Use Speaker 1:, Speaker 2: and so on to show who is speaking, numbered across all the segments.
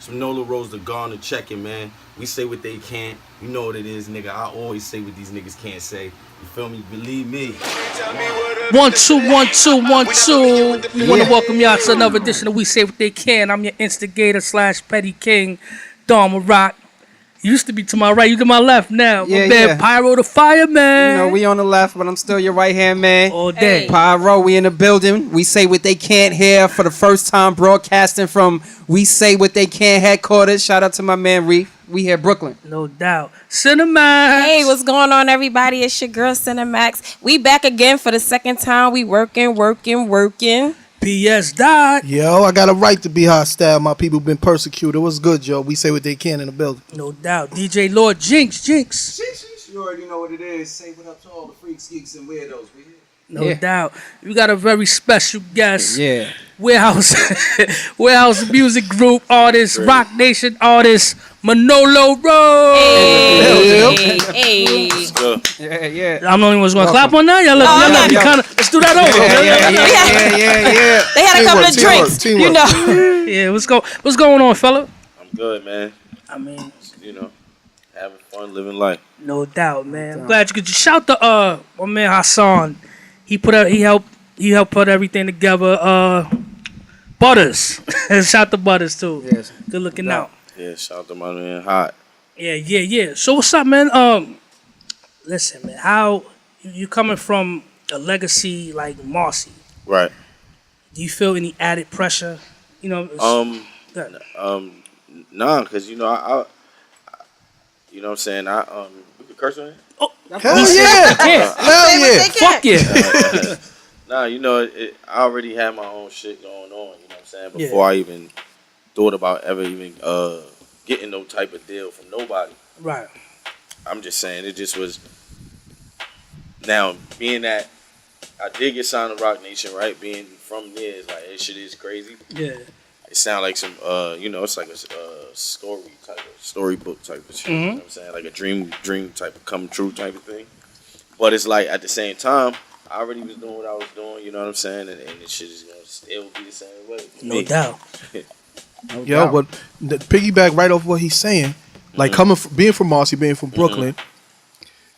Speaker 1: Some NOLA Rose the Garner checking, man. We say what they can't. You know what it is, nigga. I always say what these niggas can't say. You feel me? Believe me.
Speaker 2: 1 2 1 2 1 2. We want to welcome y'all to another edition of We Say What They Can. I'm your instigator / petty king, Dharma Rock. You used to be to my right, you to my left now.
Speaker 3: Yeah,
Speaker 2: my man,
Speaker 3: yeah.
Speaker 2: Pyro the Fireman.
Speaker 3: You know, we on the left, but I'm still your right hand man.
Speaker 2: All day.
Speaker 3: Pyro, we in the building. We say what they can't hear for the first time, broadcasting from We Say What They Can't headquarters. Shout out to my man Reef. We here, Brooklyn.
Speaker 2: No doubt. Cinemax.
Speaker 4: Hey, what's going on, everybody? It's your girl, Cinemax. We back again for the second time. We working.
Speaker 2: PS died.
Speaker 5: Yo, I got a right to be hostile. My people been persecuted. What's good, Joe? We say what they can in the building.
Speaker 2: No doubt. DJ Lord Jinx.
Speaker 6: You already know what it is. Say what up to all the freaks, geeks, and weirdos. We here.
Speaker 2: No doubt. We got a very special guest.
Speaker 3: Yeah.
Speaker 2: Warehouse music group artist, Rock Nation artist, Manolo Rose.
Speaker 4: Hey.
Speaker 3: Yeah.
Speaker 2: I'm the only one who's gonna clap on that. Y'all let me kind of. Let's do that over.
Speaker 3: Yeah.
Speaker 4: They had a couple of drinks,
Speaker 5: teamwork.
Speaker 4: you know.
Speaker 2: Yeah. What's going on, fella?
Speaker 1: I'm good, man.
Speaker 2: I mean,
Speaker 1: You know, having fun, living life.
Speaker 2: no doubt, man. I'm glad you could shout the my man Hassan. He helped put everything together. Butters. Shout to Butters too.
Speaker 3: Yes.
Speaker 2: Good looking out.
Speaker 1: Yeah, shout out to my man Hot.
Speaker 2: Yeah. So what's up, man? Listen, man, how you coming from a legacy like Marcy?
Speaker 1: Right.
Speaker 2: Do you feel any added pressure? You know,
Speaker 1: Nah, cause you know I you know what I'm saying, we could curse on it?
Speaker 5: Hell yeah. Hell yeah.
Speaker 2: Fuck yeah.
Speaker 1: Nah, you know, I already had my own shit going on, you know what I'm saying, before I even thought about ever even getting no type of deal from nobody.
Speaker 2: Right.
Speaker 1: I'm just saying, it just was, now, being that I did get signed to Rock Nation, right, being from there, it's like, this shit is crazy.
Speaker 2: Yeah.
Speaker 1: It sounds like some, you know, it's like a storybook type of shit, you know what I'm saying, like a dream type of come true type of thing. But it's like, at the same time, I already was doing what I was doing, you know what I'm saying, and the shit is going to still be the same way.
Speaker 2: No doubt.
Speaker 5: Yo, but the piggyback right off what he's saying, like being from Marcy, being from Brooklyn,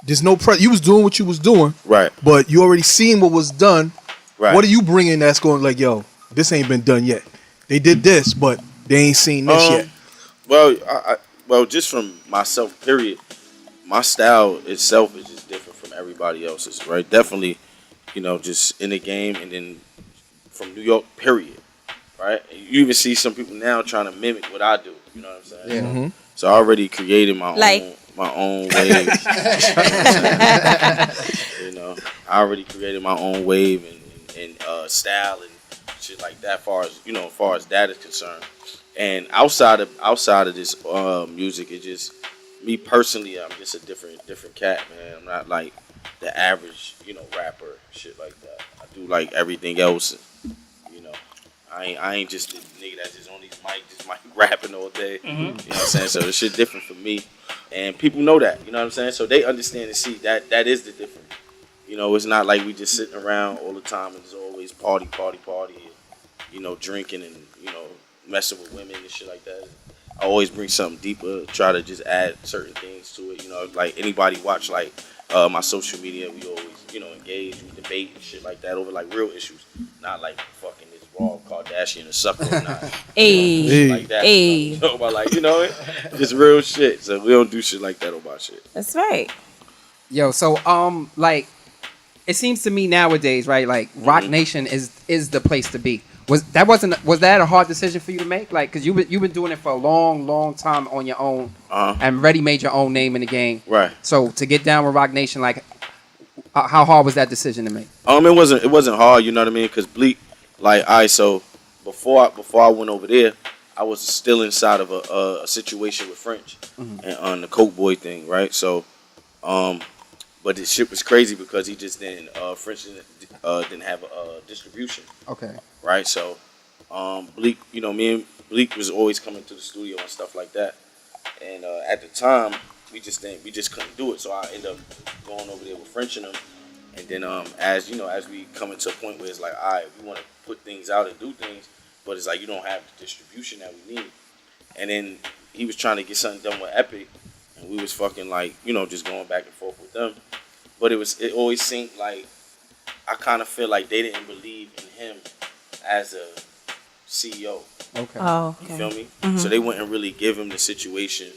Speaker 5: there's no pressure. You was doing what you was doing,
Speaker 1: Right.
Speaker 5: but you already seen what was done.
Speaker 1: Right.
Speaker 5: What are you bringing that's going like, yo, this ain't been done yet? They did this, but they ain't seen this yet.
Speaker 1: Well, well, just from myself, period, my style itself is just different from everybody else's, right? Definitely, you know, just in the game, and then from New York, period, right? And you even see some people now trying to mimic what I do. You know what I'm saying?
Speaker 5: Yeah.
Speaker 1: So I already created my own wave. You know, I already created my own wave and style and shit like that. As far as that is concerned, and outside of this music, it's just me personally. I'm just a different cat, man. I'm not like the average, rapper, shit like that. I do like everything else. I ain't just the nigga that's just on these mic rapping all day. You know what I'm saying? So the shit different for me, and people know that. You know what I'm saying? So they understand and see that is the difference. You know, it's not like we just sitting around all the time and it's always party, and, drinking and messing with women and shit like that. I always bring something deeper, try to just add certain things to it. Like anybody watch like my social media, we always engage, we debate and shit like that over like real issues, not like fucking this raw Kardashian or sucker or not. Shit like that. About just real shit. So we don't do shit like that about shit.
Speaker 4: That's right.
Speaker 3: Yo, so like it seems to me nowadays, right? Like Rock Nation is the place to be. Was that a hard decision for you to make? Like, cause you've been doing it for a long time on your own, and already made your own name in the game. Right. So to get down with Rock Nation, like, how hard was that decision to make?
Speaker 1: It wasn't hard. You know what I mean? Cause Bleak, like, so before I went over there, I was still inside of a situation with French and on the Coke Boy thing, right? So, but this shit was crazy because he just didn't didn't have a distribution. Okay. Right. So, Bleak, me and Bleak was always coming to the studio and stuff like that. And at the time, we just couldn't do it. So I ended up going over there with French and them. And then as we come into a point where it's like, all right, we want to put things out and do things, but it's like you don't have the distribution that we need. and then he was trying to get something done with Epic, and we was fucking like, you know, just going back and forth with them. But it always seemed like I kind of feel like they didn't believe in him as a CEO.
Speaker 3: Okay.
Speaker 4: Oh,
Speaker 1: You
Speaker 4: okay.
Speaker 1: feel me? So they wouldn't really give him the situation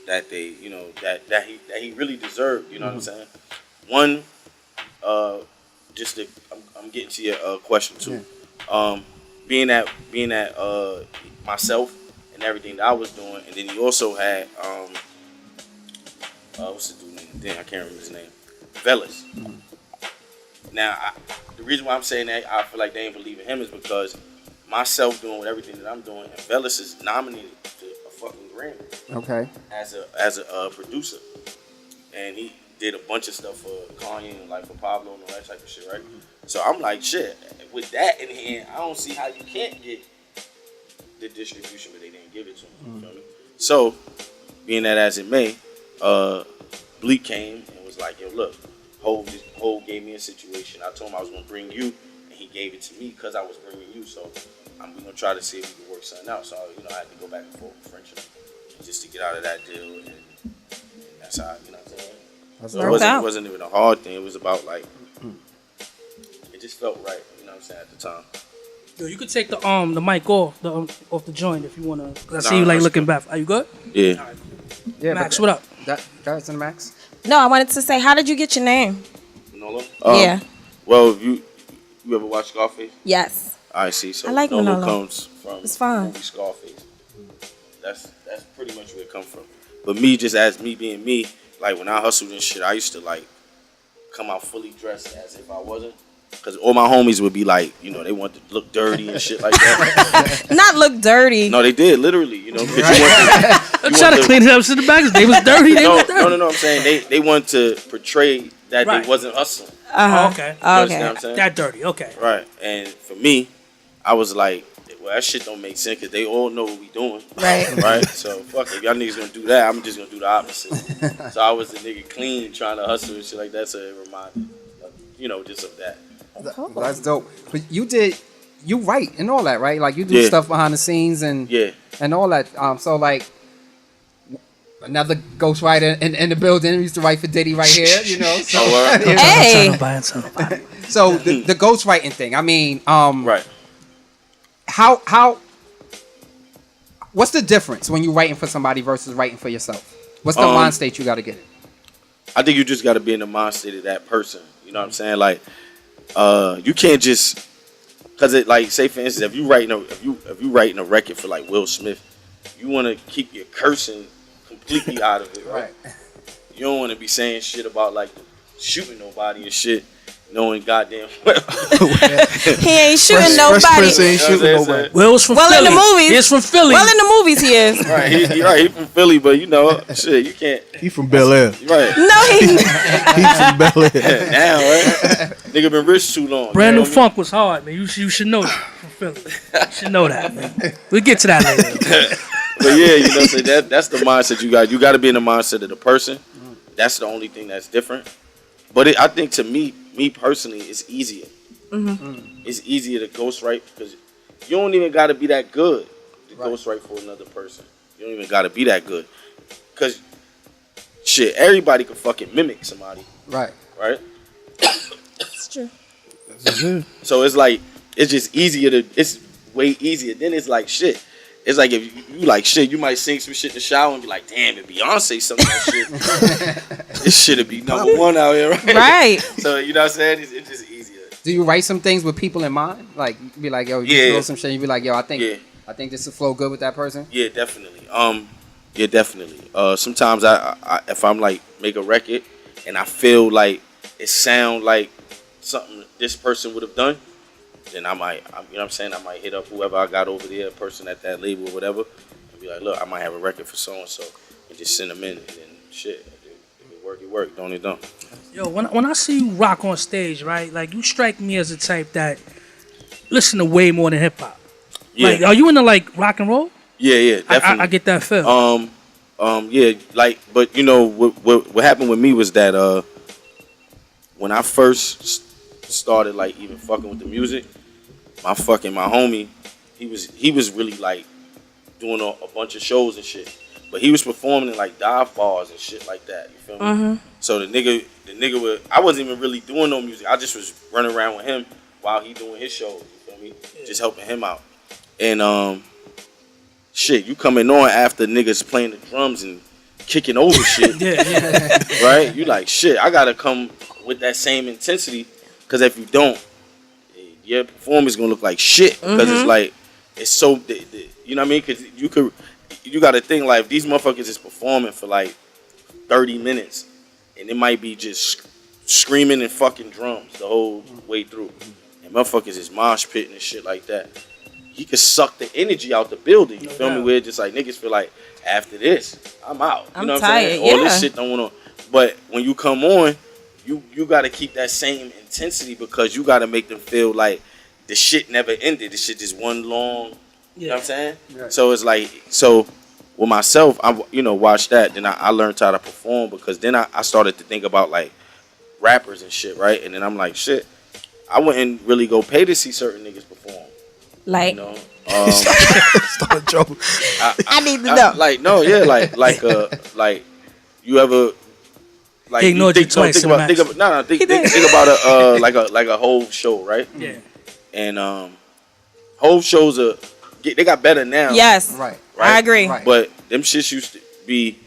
Speaker 1: that they, you know, that he really deserved. You know what I'm saying? One, I'm getting to your question too. Being at myself and everything that I was doing, and then he also had what's the dude name? Damn, I can't remember his name. Velas. Now, the reason why I'm saying that I feel like they ain't believe in him is because myself doing with everything that I'm doing, and Velas is nominated to a fucking Grammy.
Speaker 3: Okay.
Speaker 1: As a producer, and he did a bunch of stuff for Kanye and like for Pablo and all that type of shit, right? So I'm like, shit. With that in hand, I don't see how you can't get the distribution, but they didn't give it to him. You feel me? So, being that as it may, Bleak came and was like, yo, look, Hov gave me a situation. I told him I was gonna bring you, and he gave it to me because I was bringing you. So we gonna try to see if we can work something out. So I had to go back and forth with French just to get out of that deal, and that's how, you know what I'm saying. So it wasn't even a hard thing. It was about like it just felt right. You know what I'm saying at the time.
Speaker 2: Yo, you could take the mic off the joint if you wanna. Cause I see you like looking back. Are you good?
Speaker 1: Yeah.
Speaker 2: All right.
Speaker 3: Yeah.
Speaker 2: Max, what up?
Speaker 3: Guys in the Max.
Speaker 4: No, I wanted to say, how did you get your name?
Speaker 1: Manolo?
Speaker 4: Yeah.
Speaker 1: Well, if you ever watch Scarface?
Speaker 4: Yes.
Speaker 1: I see. So
Speaker 4: I like
Speaker 1: Manolo
Speaker 4: Manolo.
Speaker 1: comes from
Speaker 4: It's fine.
Speaker 1: the movie Scarface. That's pretty much where it comes from. But me, just as me being me, like when I hustled and shit, I used to like come out fully dressed as if I wasn't. Because all my homies would be like, you know, they want to look dirty and shit like that.
Speaker 4: Not look dirty.
Speaker 1: No, they did, literally, you know.
Speaker 2: I'm trying to clean it up to the back. They was dirty.
Speaker 1: No, I'm saying they want to portray that
Speaker 2: Right.
Speaker 1: they wasn't hustling.
Speaker 2: Oh, okay.
Speaker 1: You understand what I'm saying?
Speaker 2: That dirty. Okay.
Speaker 1: Right. And for me, I was like, well, that shit don't make sense because they all know what we doing.
Speaker 4: Right.
Speaker 1: Right? So, fuck, if y'all niggas gonna do that, I'm just gonna do the opposite. So I was the nigga clean trying to hustle and shit like that, so it reminded me, you know, just of that.
Speaker 3: That's dope. But you write and all that, right? Like you do stuff behind the scenes and all that. So like another ghostwriter in the building used to write for Diddy right here, you know. So,
Speaker 4: Hey.
Speaker 3: so the ghostwriting thing. I mean,
Speaker 1: Right.
Speaker 3: how what's the difference when you're writing for somebody versus writing for yourself? What's the mind state you got to get in?
Speaker 1: I think you just got to be in the mind state of that person. You know what I'm saying? Like, you can't just, cause it like, say for instance, if you writing a record for like Will Smith, you want to keep your cursing completely out of it, right? You don't want to be saying shit about like shooting nobody and shit, knowing goddamn well.
Speaker 4: He ain't shooting nobody.
Speaker 5: Ain't shooting nobody.
Speaker 2: Will's from Philly.
Speaker 4: In the movies.
Speaker 2: He's from Philly.
Speaker 4: Well, in the movies he is.
Speaker 1: Right, he from Philly, but you know, shit, you can't.
Speaker 5: He from Bel Air.
Speaker 1: Right.
Speaker 4: No, he.
Speaker 5: He from Bel Air.
Speaker 1: Now, right? Nigga been rich too long.
Speaker 2: Brand
Speaker 1: you
Speaker 2: New
Speaker 1: know
Speaker 2: Funk was hard, man. You should know that from Philly. You should know that, man. We'll get to that later.
Speaker 1: But yeah, you know, so that's the mindset you got. You got to be in the mindset of the person. That's the only thing that's different. But I think to me personally, it's easier. It's easier to ghostwrite because you don't even got to be that good to ghostwrite for another person. You don't even got to be that good because shit, everybody can fucking mimic somebody.
Speaker 3: Right.
Speaker 1: Right.
Speaker 4: It's true.
Speaker 1: So it's like it's just easier it's way easier. Then it's like shit. It's like if you like shit, you might sing some shit in the shower and be like, damn, if Beyonce sung that shit, this shit'd be number one out here, right?
Speaker 4: Right.
Speaker 1: So you know what I'm saying? It's just easier.
Speaker 3: Do you write some things with people in mind? Like be like, yo, you throw some shit. You be like, yo, I think this will flow good with that person.
Speaker 1: Yeah, definitely. Yeah, definitely. Sometimes I if I'm like make a record and I feel like it sound like something this person would have done, then I might, you know what I'm saying? I might hit up whoever I got over there, a person at that label or whatever, and be like, look, I might have a record for so and so, and just send them in, and then shit, if it work, it work. Don't it don't?
Speaker 2: Yo, when I see you rock on stage, right? Like you strike me as the type that listen to way more than hip hop.
Speaker 1: Yeah.
Speaker 2: Like, are you into like rock and roll?
Speaker 1: Yeah, definitely.
Speaker 2: I get that feel.
Speaker 1: Yeah, like, but you know what happened with me was that when I first started like even fucking with the music, my homie, he was really like doing a bunch of shows and shit. But he was performing in like dive bars and shit like that. You feel me?
Speaker 4: Mm-hmm.
Speaker 1: So the nigga would. I wasn't even really doing no music. I just was running around with him while he doing his shows. You feel me? Just helping him out. And shit, you coming on after niggas playing the drums and kicking over shit. Right? You like shit. I gotta come with that same intensity, because if you don't, your performance gonna look like shit. Because it's like it's so. You know what I mean? Because you got to think like, if these motherfuckers is performing for like 30 minutes, and it might be just screaming and fucking drums the whole way through, and motherfuckers is mosh pitting and shit like that. He could suck the energy out the building. You feel me? Where just like niggas feel like, after this, I'm out. You know what I'm saying? All this shit don't want to. But when you come on, you got to keep that same intensity, because you got to make them feel like the shit never ended. The shit just one long. You know what I'm saying? Right. So it's like, so with myself, I watched that. Then I learned how to perform, because then I started to think about like rappers and shit, right? And then I'm like, shit, I wouldn't really go pay to see certain niggas perform.
Speaker 4: Like,
Speaker 5: start joking.
Speaker 4: I need to know.
Speaker 1: Like you ever like
Speaker 2: he ignored you twice.
Speaker 1: Think about a like a whole show, right?
Speaker 2: Yeah.
Speaker 1: And whole shows they got better now.
Speaker 4: Yes.
Speaker 3: Right.
Speaker 4: I agree.
Speaker 3: Right.
Speaker 1: But them shits used to be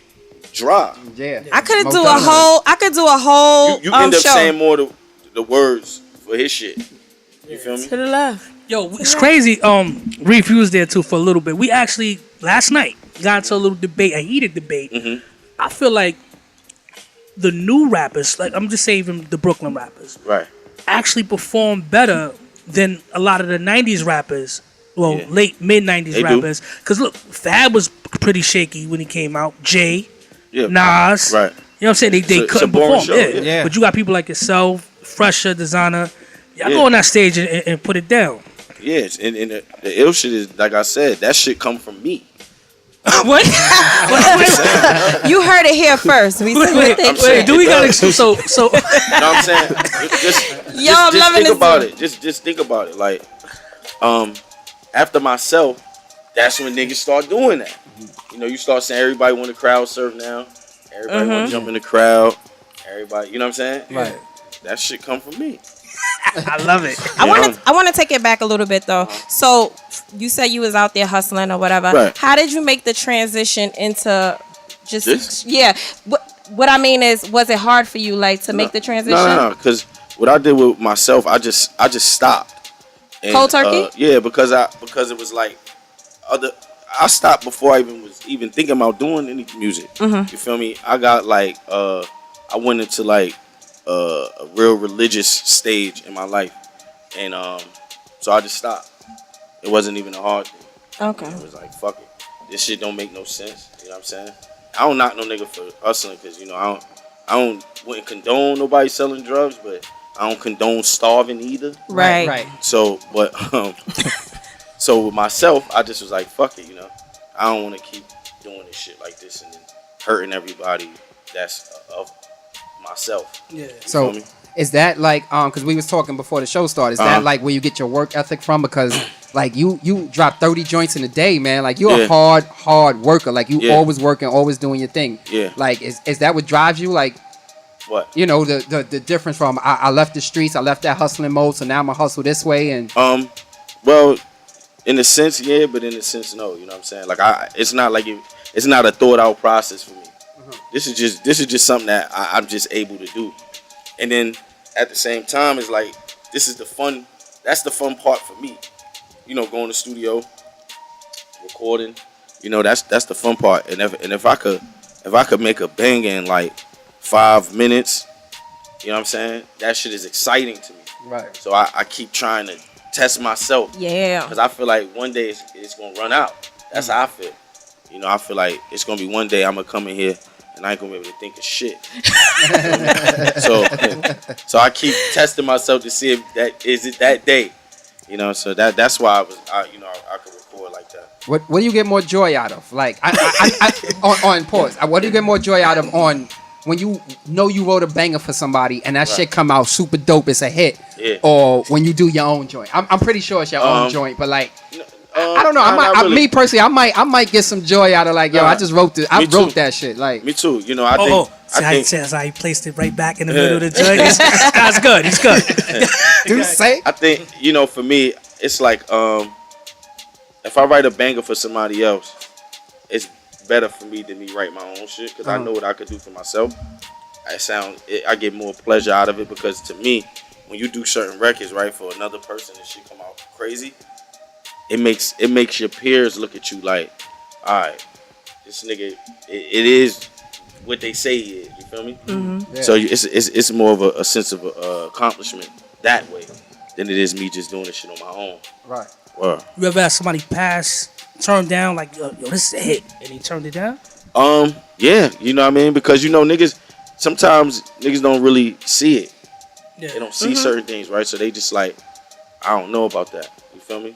Speaker 1: dry.
Speaker 3: Yeah.
Speaker 4: I could do a whole.
Speaker 1: You end up
Speaker 4: show.
Speaker 1: saying more the words for his shit. You feel me?
Speaker 4: To the left.
Speaker 2: Yo, it's crazy. Reef, you was there too for a little bit. We actually last night got into a little debate, a heated debate.
Speaker 1: Mm-hmm.
Speaker 2: I feel like the new rappers, like I'm just saving the Brooklyn rappers,
Speaker 1: Right.
Speaker 2: actually perform better than a lot of the '90s rappers. Well, late mid '90s
Speaker 1: They
Speaker 2: rappers. Because look, Fab was pretty shaky when he came out. Jay,
Speaker 1: Yeah.
Speaker 2: Nas,
Speaker 1: Right.
Speaker 2: You know what I'm saying? They
Speaker 1: It's a
Speaker 2: couldn't
Speaker 1: boring
Speaker 2: perform.
Speaker 1: show,
Speaker 2: Yeah.
Speaker 3: yeah.
Speaker 2: But you got people like yourself, Fresher, Designer. Y'all go on that stage and put it down.
Speaker 1: Yes, and the ill shit is, like I said, that shit come from me.
Speaker 4: What? You heard it here first. We said
Speaker 2: Wait, do we got so?
Speaker 1: You know what I'm saying? Just
Speaker 4: I'm loving
Speaker 1: think
Speaker 4: this.
Speaker 1: about it. Just think about it. Like, after myself, that's when niggas start doing that. You know, you start saying everybody want to crowd surf now. Everybody want to jump in the crowd. Everybody, you know what I'm saying?
Speaker 3: Right.
Speaker 1: That shit come from me.
Speaker 2: I love it.
Speaker 4: I want to take it back a little bit though. So you said you was out there hustling or whatever.
Speaker 1: Right.
Speaker 4: How did you make the transition into just
Speaker 1: This?
Speaker 4: Yeah? What I mean is, was it hard for you like to make the transition?
Speaker 1: No. Because what I did with myself, I just stopped. And,
Speaker 4: Cold turkey?
Speaker 1: Yeah, because it was like I stopped before I was even thinking about doing any music. You feel me? I got like I went into like a real religious stage in my life, and so I just stopped. It wasn't even a hard thing.
Speaker 4: Okay.
Speaker 1: It was like, fuck it, this shit don't make no sense. You know what I'm saying? I don't knock no nigga for hustling, because I wouldn't condone nobody selling drugs, but I don't condone starving either.
Speaker 4: Right.
Speaker 1: So, but so with myself, I just was like, fuck it, I don't want to keep doing this shit like this and then hurting everybody that's of myself.
Speaker 2: Yeah.
Speaker 3: So
Speaker 1: feel me?
Speaker 3: is that like because we was talking before the show started? Is that like where you get your work ethic from? Because like you drop 30 joints in a day, man. Like you're a hard worker. Like you always working, always doing your thing.
Speaker 1: Yeah.
Speaker 3: Like is that what drives you? Like
Speaker 1: what?
Speaker 3: The difference from I left the streets, I left that hustling mode, so now I'm gonna hustle this way and
Speaker 1: well, in a sense, yeah, but in a sense, no. You know what I'm saying? Like it's not like it's not a thought out process for me. This is just something that I'm just able to do. And then at the same time, it's like this is the fun. That's the fun part for me. Going to the studio, recording. That's the fun part. And if I could make a bang in like 5 minutes, you know what I'm saying? That shit is exciting to me.
Speaker 3: right.
Speaker 1: So I keep trying to test myself.
Speaker 4: Yeah.
Speaker 1: Because I feel like one day it's gonna run out. That's how I feel. I feel like it's gonna be one day I'm gonna come in here and I ain't gonna be able to think of shit. So I keep testing myself to see if that is it that day. So that's why I could record like that.
Speaker 3: What do you get more joy out of? Like on pause. What do you get more joy out of on when you know you wrote a banger for somebody and that shit come out super dope, it's a hit,
Speaker 1: Yeah.
Speaker 3: or when you do your own joint? I'm pretty sure it's your own joint, but like I don't know.
Speaker 1: really.
Speaker 3: Me personally, I might get some joy out of like, yo, I just wrote this. I wrote that shit. Like,
Speaker 1: me too. You know, I think.
Speaker 2: That's how he placed it right back in the middle of the joint. That's good. He's good.
Speaker 3: do say.
Speaker 1: I think, you know, for me, it's like if I write a banger for somebody else, it's better for me than me write my own shit because I know what I could do for myself. I get more pleasure out of it because to me, when you do certain records, right, for another person and shit come out crazy, it makes your peers look at you like, all right, this nigga, it is what they say he is. You feel me? Mm-hmm. Yeah. So it's more of a sense of accomplishment that way than it is me just doing this shit on my own.
Speaker 3: Right.
Speaker 1: Wow.
Speaker 2: You ever had somebody turn down like, yo, this is a hit, and he turned it down?
Speaker 1: Yeah, you know what I mean? Because you know sometimes niggas don't really see it. Yeah. They don't see certain things, right? So they just like, I don't know about that. You feel me?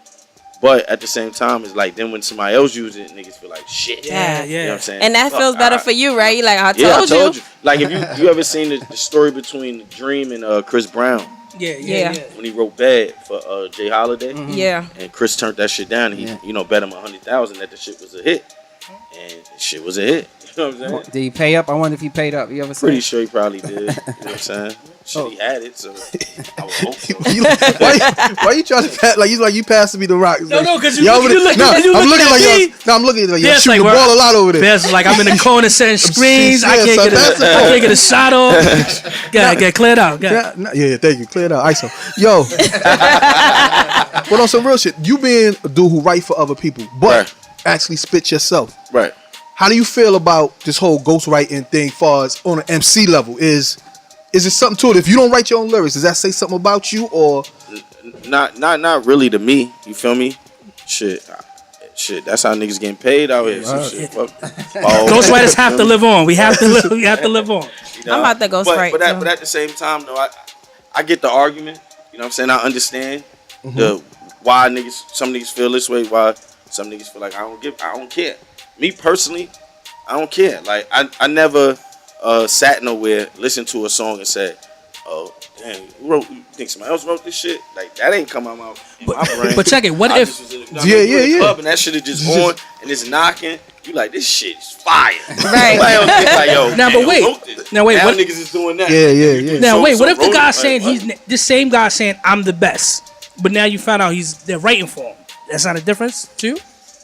Speaker 1: But at the same time, it's like then when somebody else uses it, niggas feel like shit.
Speaker 4: Yeah.
Speaker 1: You know what I'm saying?
Speaker 4: And that feels better for you, right? You like, I told you.
Speaker 1: Like if you ever seen the story between Dream and Chris Brown?
Speaker 4: Yeah.
Speaker 1: When he wrote Bad for Jay Holiday.
Speaker 4: Mm-hmm. Yeah.
Speaker 1: And Chris turned that shit down. And he, bet him $100,000 that the shit was a hit. And the shit was a hit. You know what I'm saying?
Speaker 3: Did he pay up? I wonder if he paid up. You ever
Speaker 1: Pretty sure he probably did. You know what I'm saying? Shit, he had it, so I would hope so.
Speaker 5: why you trying to pass? Like you passing me the rock?
Speaker 2: No, because
Speaker 5: I'm looking like you're shooting the ball a lot over there.
Speaker 2: That's like I'm in the corner setting screens. I can't get a shot off. Get cleared out.
Speaker 5: Yeah, thank you. Cleared out. ISO. Yo. But on some real shit, you being a dude who write for other people, but actually spit yourself.
Speaker 1: Right.
Speaker 5: How do you feel about this whole ghostwriting thing far as on an MC level? Is it something to it? If you don't write your own lyrics, does that say something about you or
Speaker 1: not really to me, you feel me? Shit, that's how niggas getting paid out here. So shit,
Speaker 2: ghostwriters have to live on. We have to live on.
Speaker 1: You know?
Speaker 4: I'm about to ghostwrite.
Speaker 1: But at the same time though, I get the argument. You know what I'm saying? I understand why some niggas feel this way, why some niggas feel like I don't care. Me personally, I don't care. Like I never sat nowhere, listened to a song and said, "Oh, damn, you think somebody else wrote this shit?" Like that ain't come out my brain.
Speaker 2: But check it. What if?
Speaker 1: Club and that shit is just on and it's knocking. You like this shit is fire.
Speaker 4: Right.
Speaker 1: Like, yo,
Speaker 2: now, but wait. Now,
Speaker 1: what niggas is doing that?
Speaker 5: Yeah.
Speaker 2: Now, wait. What if the guy's saying this same guy saying I'm the best, but now you found out they're writing for him? That's not a difference too.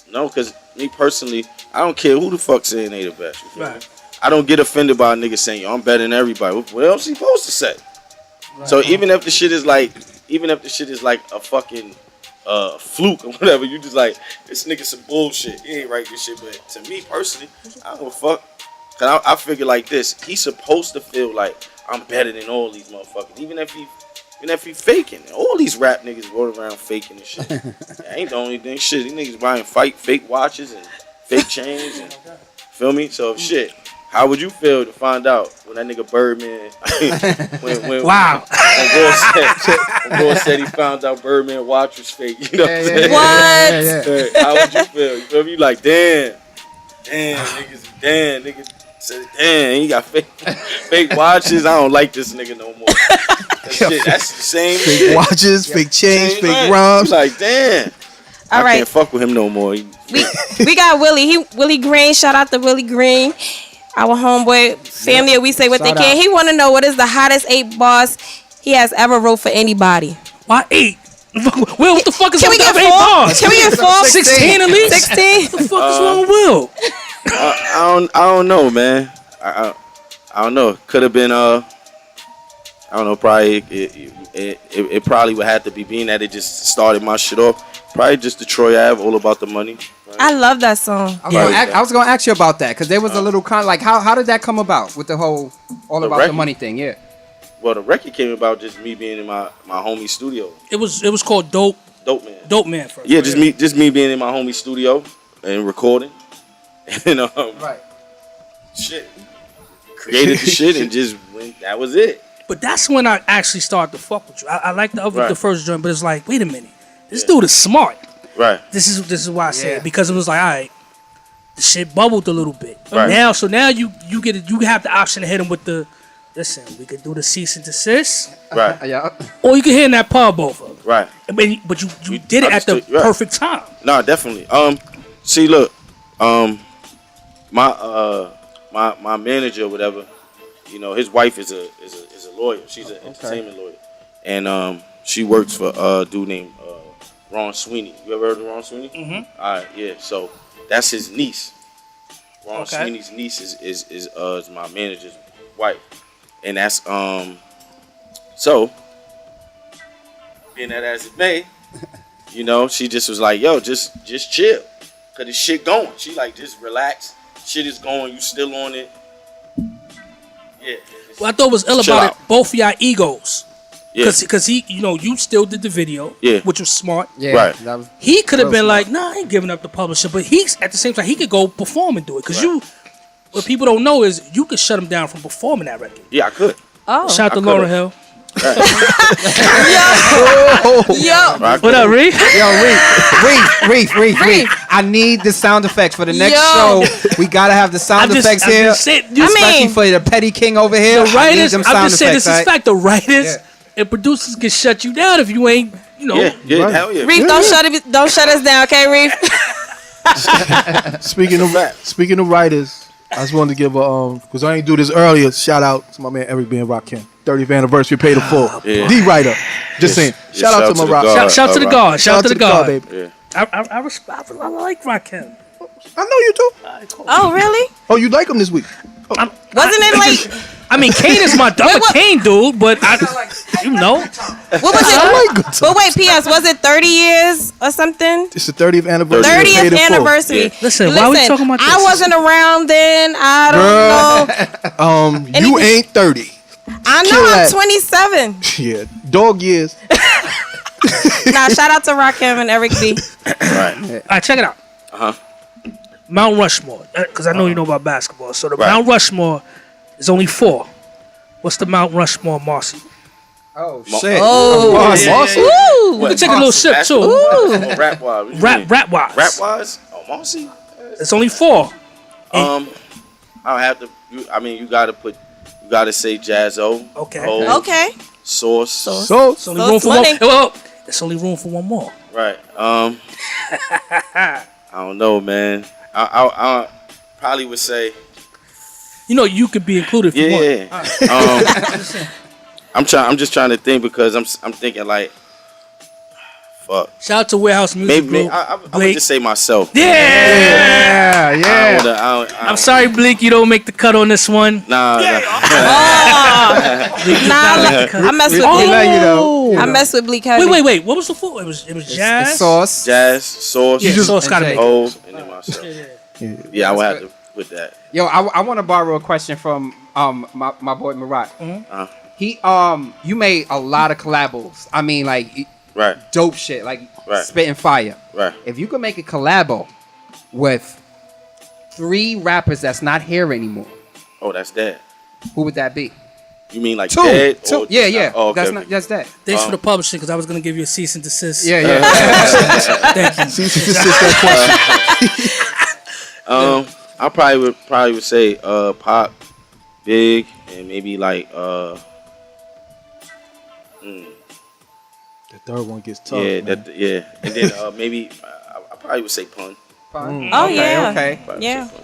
Speaker 1: No, because me personally, I don't care who the fuck saying they the best. You feel me? I don't get offended by a nigga saying, yo, I'm better than everybody. What else he supposed to say? Right. So even if the shit is like a fucking fluke or whatever, you just like, this nigga some bullshit. He ain't write this shit. But to me personally, I don't give a fuck. Cause I figure like this, he's supposed to feel like I'm better than all these motherfuckers. Even if he faking. All these rap niggas going around faking and shit. That ain't the only thing. Shit, these niggas buying fake watches and fake chains and feel me? So shit. How would you feel to find out when that nigga Birdman when Raw said he found out Birdman watch was fake, you know what I'm saying?
Speaker 4: What?
Speaker 1: How would you feel? You feel me? Like damn, niggas said damn, he got fake watches. I don't like this nigga no more. That's the same
Speaker 5: fake
Speaker 1: shit.
Speaker 5: watches, fake chains, fake rhymes.
Speaker 1: Like damn.
Speaker 4: All right.
Speaker 1: Can't fuck with him no more.
Speaker 4: We got Willie. Willie Green. Shout out to Willie Green. Our homeboy family, we say what they can. He want to know what is the hottest 8 bars he has ever wrote for anybody.
Speaker 2: Why 8? Will, what the fuck is
Speaker 4: wrong with 8 bars? Can we get 4?
Speaker 2: 16 at least? 16? What the fuck is wrong with Will?
Speaker 1: I don't know, man. I don't know. Could have been I don't know. Probably it probably would have to be being that it just started my shit off. Probably just the Troy Ave, All About the Money. Right?
Speaker 4: I love that song.
Speaker 3: I was gonna ask you about that because there was a little like how did that come about with the whole All About the Money thing? Yeah.
Speaker 1: Well, the record came about just me being in my homie's studio.
Speaker 2: It was called Dope Man. Dope Man first.
Speaker 1: Yeah, just me being in my homie's studio and recording. And
Speaker 3: right.
Speaker 1: Shit. Created the shit and just went. That was it.
Speaker 2: But that's when I actually started to fuck with you. I like the first joint, but it's like, wait a minute, this dude is smart.
Speaker 1: Right.
Speaker 2: This is why I said it, because it was like, all right, the shit bubbled a little bit.
Speaker 1: Right.
Speaker 2: Now you have the option to hit him with the, listen, we could do the cease and desist.
Speaker 1: Right.
Speaker 3: Yeah.
Speaker 2: Or you can hit in that pub both of them.
Speaker 1: Right.
Speaker 2: I mean, but you did it at the perfect time.
Speaker 1: No, definitely. See, look, my manager or whatever, you know, his wife is a lawyer. She's an entertainment lawyer, and she works for a dude named Ron Sweeney. You ever heard of Ron Sweeney?
Speaker 2: Mm-hmm.
Speaker 1: All right, yeah. So that's his niece. Ron
Speaker 2: Okay.
Speaker 1: Sweeney's niece is my manager's wife, and that's so being that as it may, you know, she just was like, yo, just chill, cause the shit going. She like, just relax. Shit is going. You still on it? Yeah.
Speaker 2: What I thought was ill
Speaker 1: Chill
Speaker 2: about
Speaker 1: out.
Speaker 2: it, both of y'all egos.
Speaker 1: Yeah.
Speaker 2: Cause he, you know, you still did the video,
Speaker 1: Yeah.
Speaker 2: which was smart.
Speaker 3: Yeah,
Speaker 1: Right.
Speaker 3: that was
Speaker 2: He could have
Speaker 3: real
Speaker 2: been
Speaker 3: smart.
Speaker 2: like, nah, I ain't giving up the publisher, but he's at the same time he could go perform and do it. Cause you, what people don't know is you could shut him down from performing that record.
Speaker 1: Yeah, I could.
Speaker 4: Oh.
Speaker 2: Shout out to
Speaker 1: I
Speaker 2: Laura
Speaker 1: could've.
Speaker 2: Hill.
Speaker 4: Yo.
Speaker 1: I
Speaker 2: What up, Reef?
Speaker 3: Yo, Reef.
Speaker 4: Reef.
Speaker 3: I need the sound effects for the next
Speaker 4: Yo.
Speaker 3: show. We gotta have the sound effects
Speaker 2: I'm
Speaker 3: here.
Speaker 2: just saying,
Speaker 3: Especially for the Petty King over here.
Speaker 2: the
Speaker 3: I need
Speaker 2: writers.
Speaker 3: them
Speaker 2: I'm
Speaker 3: sound
Speaker 2: just saying this
Speaker 3: effects,
Speaker 2: is
Speaker 3: right?
Speaker 2: fact. The writers
Speaker 3: Yeah.
Speaker 2: and producers can shut you down if you ain't, you know.
Speaker 1: Yeah,
Speaker 5: Right.
Speaker 1: hell yeah.
Speaker 4: Reef, don't shut us down, okay, Reef?
Speaker 5: Speaking of writers, I just wanted to give a because I ain't do this earlier. Shout out to my man Eric being Rakim. 30th anniversary, paid in full.
Speaker 1: Yeah.
Speaker 5: The writer. Just saying.
Speaker 1: Yeah,
Speaker 5: Shout out to my rock.
Speaker 1: God.
Speaker 2: Shout to the God. Shout to the God.
Speaker 5: baby.
Speaker 1: Yeah.
Speaker 2: I respect. I like Rakim.
Speaker 5: I know you do.
Speaker 4: Oh, really?
Speaker 5: Oh, you like him this week?
Speaker 4: Wasn't it like,
Speaker 2: I mean, Kane is my I'm a Kane dude, but you know,
Speaker 4: what was
Speaker 5: I like
Speaker 4: it?
Speaker 5: good
Speaker 4: But wait, P.S., was it 30 years or something?
Speaker 5: It's the 30th anniversary.
Speaker 4: 30th
Speaker 5: paid in full.
Speaker 4: anniversary.
Speaker 1: Yeah.
Speaker 2: Listen, why we talking about
Speaker 4: I
Speaker 2: this?
Speaker 4: wasn't around then. I don't know.
Speaker 5: You ain't 30.
Speaker 4: I know
Speaker 5: Kill
Speaker 4: I'm
Speaker 5: that.
Speaker 4: 27.
Speaker 5: Yeah, dog years.
Speaker 4: Nah, shout out to Rakim and Eric B.
Speaker 1: Right.
Speaker 2: all right, check it out. Mount Rushmore, because I know you know about basketball. So the
Speaker 1: Right.
Speaker 2: Mount Rushmore is only 4. What's the Mount Rushmore, Marcy?
Speaker 3: Oh shit.
Speaker 4: Oh.
Speaker 5: Marcy?
Speaker 4: Woo.
Speaker 2: We can take a little sip too.
Speaker 1: Rap wise.
Speaker 2: Rap wise.
Speaker 1: Rap wise. Oh, Marcy.
Speaker 2: It's only 4.
Speaker 1: I'll have to. You gotta say Jazzo.
Speaker 2: Okay.
Speaker 1: Hov,
Speaker 4: Okay.
Speaker 1: Sauce.
Speaker 5: So,
Speaker 2: It's only
Speaker 4: So
Speaker 2: room for
Speaker 4: money.
Speaker 2: one. Well, it's only room for one more.
Speaker 1: Right. I don't know, man. I probably would say.
Speaker 2: You know, you could be included if you want.
Speaker 1: Yeah. I'm just trying to think because I'm thinking like, fuck.
Speaker 2: Shout out to Warehouse Music
Speaker 1: Maybe
Speaker 2: Group.
Speaker 1: I would
Speaker 2: Blake.
Speaker 1: just say myself.
Speaker 2: Yeah.
Speaker 3: Yeah.
Speaker 2: I'm sorry, Bleak. You don't make the cut on this one.
Speaker 1: Nah.
Speaker 2: Bleak does
Speaker 4: Nah,
Speaker 2: not make the cut.
Speaker 4: I mess with
Speaker 3: We
Speaker 4: Bleak.
Speaker 3: let you know.
Speaker 4: I mess with Bleak heavy.
Speaker 2: Wait. What was the 4? It was Jazz.
Speaker 3: It's sauce.
Speaker 1: Jazz, Sauce,
Speaker 2: Yeah, Sauce gotta make it.
Speaker 1: Hov, and then myself. Yeah, I would have to put that.
Speaker 3: Yo, I want to borrow a question from my boy Marat. He you made a lot of collabos. I mean, like
Speaker 1: Right.
Speaker 3: dope shit, like
Speaker 1: Right.
Speaker 3: spitting fire.
Speaker 1: Right.
Speaker 3: If you could make a collabo with 3 rappers that's not here anymore,
Speaker 1: Oh, that's dead.
Speaker 3: who would that be?
Speaker 1: You mean like
Speaker 3: 2.
Speaker 1: dead?
Speaker 3: 2.
Speaker 1: Or-
Speaker 3: Yeah.
Speaker 1: Oh, okay.
Speaker 3: That's not that's that.
Speaker 2: Thanks for the publishing, because I was gonna give you a cease and desist.
Speaker 3: Yeah.
Speaker 2: Thank you.
Speaker 5: see, just that question.
Speaker 1: I probably would say Pop, Big, and maybe like
Speaker 5: The third one gets tough.
Speaker 1: yeah,
Speaker 5: man.
Speaker 1: and then maybe I probably would say Pun.
Speaker 4: Oh, yeah.
Speaker 3: Okay.
Speaker 1: Probably
Speaker 4: Yeah.
Speaker 1: say Pun.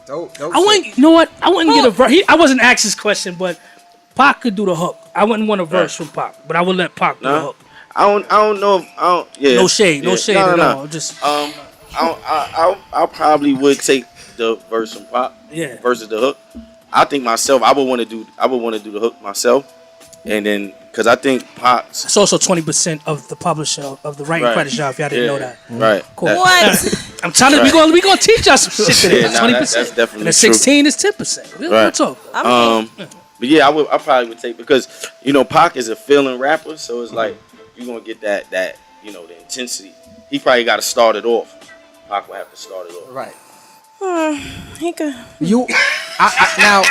Speaker 3: Dope.
Speaker 2: I wouldn't. You know what? I wouldn't get a verse. I wasn't asked this question, but Pac could do the hook. I wouldn't want a verse from Pac, but I would let Pac do the
Speaker 1: Nah.
Speaker 2: hook.
Speaker 1: I don't know if I don't. Yeah.
Speaker 2: No shade. No
Speaker 1: Yeah.
Speaker 2: shade
Speaker 1: No,
Speaker 2: at
Speaker 1: no,
Speaker 2: all.
Speaker 1: no.
Speaker 2: Just
Speaker 1: I probably would take the verse from Pop.
Speaker 2: Yeah.
Speaker 1: Versus the hook. I think myself. I would want to do the hook myself, and then because I think Pop's.
Speaker 2: it's also 20% of the publisher of the writing
Speaker 1: Right.
Speaker 2: credit job. If y'all didn't know that.
Speaker 1: Right.
Speaker 2: Cool.
Speaker 1: That-
Speaker 4: What?
Speaker 2: I'm trying to. We gonna teach y'all some shit today.
Speaker 1: Yeah, nah,
Speaker 2: 20%.
Speaker 1: that's definitely
Speaker 2: and the
Speaker 1: true.
Speaker 2: 16 is 10%. We'll
Speaker 1: Right.
Speaker 2: talk.
Speaker 1: But yeah, I probably would take because Pac is a feeling rapper, so it's like you're gonna get that the intensity. He probably got to start it off. Pac will have to start it off.
Speaker 3: Right.
Speaker 4: He could.
Speaker 3: You now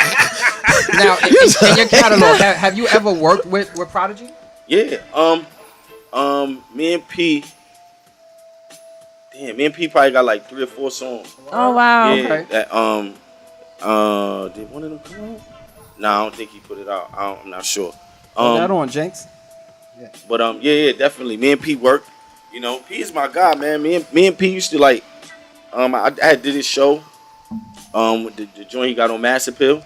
Speaker 3: in your catalog, have you ever worked with Prodigy?
Speaker 1: Yeah. Me and P. Damn, me and P probably got like 3 or 4 songs.
Speaker 4: Oh, wow.
Speaker 1: Yeah.
Speaker 3: Okay.
Speaker 1: That did one of them come out? No, I don't think he put it out. I'm not sure.
Speaker 3: Put that on, Jenks.
Speaker 1: But yeah, definitely. Me and P worked. You know, P is my guy, man. Me and P used to like. I did this show. With the joint he got on Mass Appeal.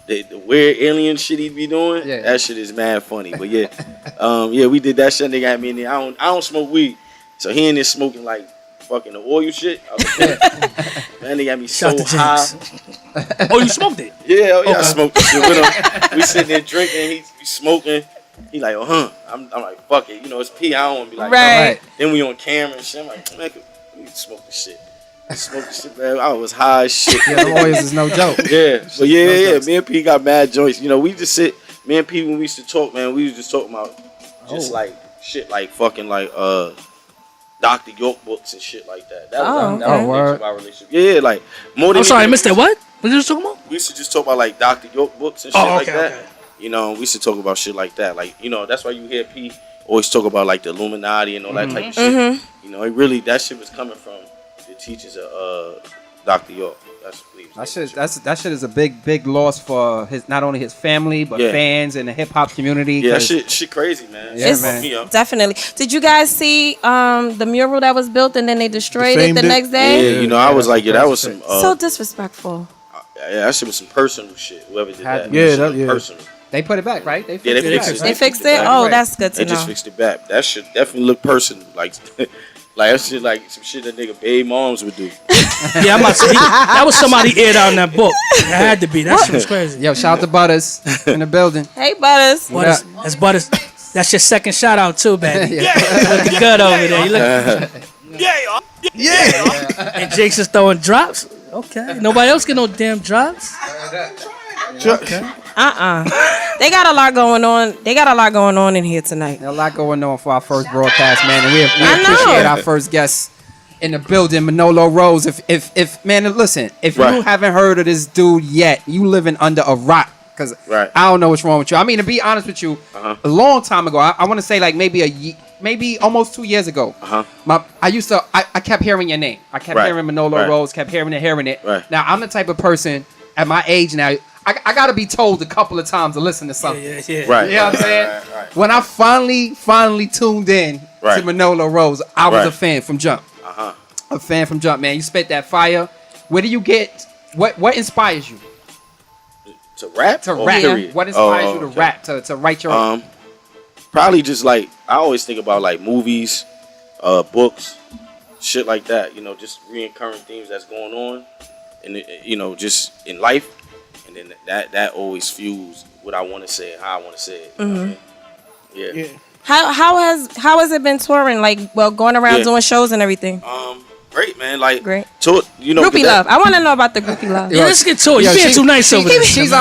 Speaker 1: The weird alien shit he be doing.
Speaker 3: Yeah.
Speaker 1: That shit is mad funny. But yeah, yeah, we did that shit. They got me in there. I don't smoke weed, so he in there smoking like fucking the oil shit. Man, they got me so high.
Speaker 2: Oh, you smoked it?
Speaker 1: Yeah, I smoked the shit with him. We sitting there drinking. He smoking. He like, I'm like, fuck it. You know, it's P. I don't want to be like,
Speaker 4: Right.
Speaker 1: Then we on camera and shit. I'm like, man, we need to smoke this shit. Smoke this shit, man. I was high as shit.
Speaker 3: Yeah, the lawyers is no joke.
Speaker 1: Yeah, but yeah. Me and P got mad joints. You know, we just sit. Me and P when we used to talk, man, we was just talking about just like shit, like fucking like Dr. York books and shit like that. That was
Speaker 3: word.
Speaker 1: our relationship. Yeah, like more than.
Speaker 2: I'm sorry, I missed that. What? What you talking about?
Speaker 1: We used to just talk about like Dr. York books and shit like that.
Speaker 2: Okay.
Speaker 1: You know, we used to talk about shit like that. Like, you know, that's why you hear P always talk about like the Illuminati and all that type of shit. You know, that shit was coming from the teachings of Dr. York.
Speaker 3: That shit is a big loss for not only his family but fans and the hip hop community.
Speaker 1: Yeah, that shit crazy, man.
Speaker 3: Yeah,
Speaker 4: It's
Speaker 3: man.
Speaker 4: Definitely. Did you guys see the mural that was built and then they destroyed it the next day?
Speaker 1: Yeah, you know, I was like, that was some
Speaker 4: So disrespectful.
Speaker 1: yeah, that shit was some personal shit. Whoever did that, personal.
Speaker 3: They put it back, right? They
Speaker 1: fixed
Speaker 3: it.
Speaker 4: They fixed it. Oh, that's good to
Speaker 1: They
Speaker 4: know.
Speaker 1: just fixed it back. That shit definitely look personal. Like, like that shit, like some shit that nigga Babe Moms would do.
Speaker 2: Yeah, I'm about to say, that was somebody aired out in that book. It had to be. That shit was crazy.
Speaker 3: Yo, shout out to Butters in the building.
Speaker 4: Hey, Butters.
Speaker 2: Butters, that's Butters. That's your second shout out too, baby.
Speaker 3: Yeah.
Speaker 2: You looking good over there. You look.
Speaker 5: Yeah.
Speaker 2: And Jake's just throwing drops. Okay. Nobody else get no damn drops.
Speaker 4: They got a lot going on. They got a lot going on in here tonight.
Speaker 3: A lot going on for our first broadcast, man. And we appreciate our first guest in the building, Manolo Rose. If man, listen, if you haven't heard of this dude yet, you living under a rock. Because I don't know what's wrong with you. I mean, to be honest with you, a long time ago, I want to say like maybe almost 2 years ago, I kept hearing your name. I kept hearing Manolo Rose, kept hearing it. Now, I'm the type of person at my age now, I got to be told a couple of times to listen to something.
Speaker 2: Yeah.
Speaker 3: You know what I'm saying? When I finally tuned in to Manolo Rose, I was a fan from jump. A fan from jump, man. You spit that fire. Where do you get, what inspires you?
Speaker 1: To rap?
Speaker 3: To rap.
Speaker 1: Period?
Speaker 3: What inspires you to rap, to write your own?
Speaker 1: Probably just like, I always think about like movies, books, shit like that. You know, just reoccurring themes that's going on. And, you know, just in life. And then that always fuels what I want to say and how I want to say it. You know what I mean? Yeah.
Speaker 4: How has it been touring? Like, going around doing shows and everything.
Speaker 1: Great, man. Like,
Speaker 4: great.
Speaker 1: You know,
Speaker 4: Groupie love. I want to know about the groupie love.
Speaker 2: Yeah, let's get to it. You're being too nice over there.
Speaker 3: She's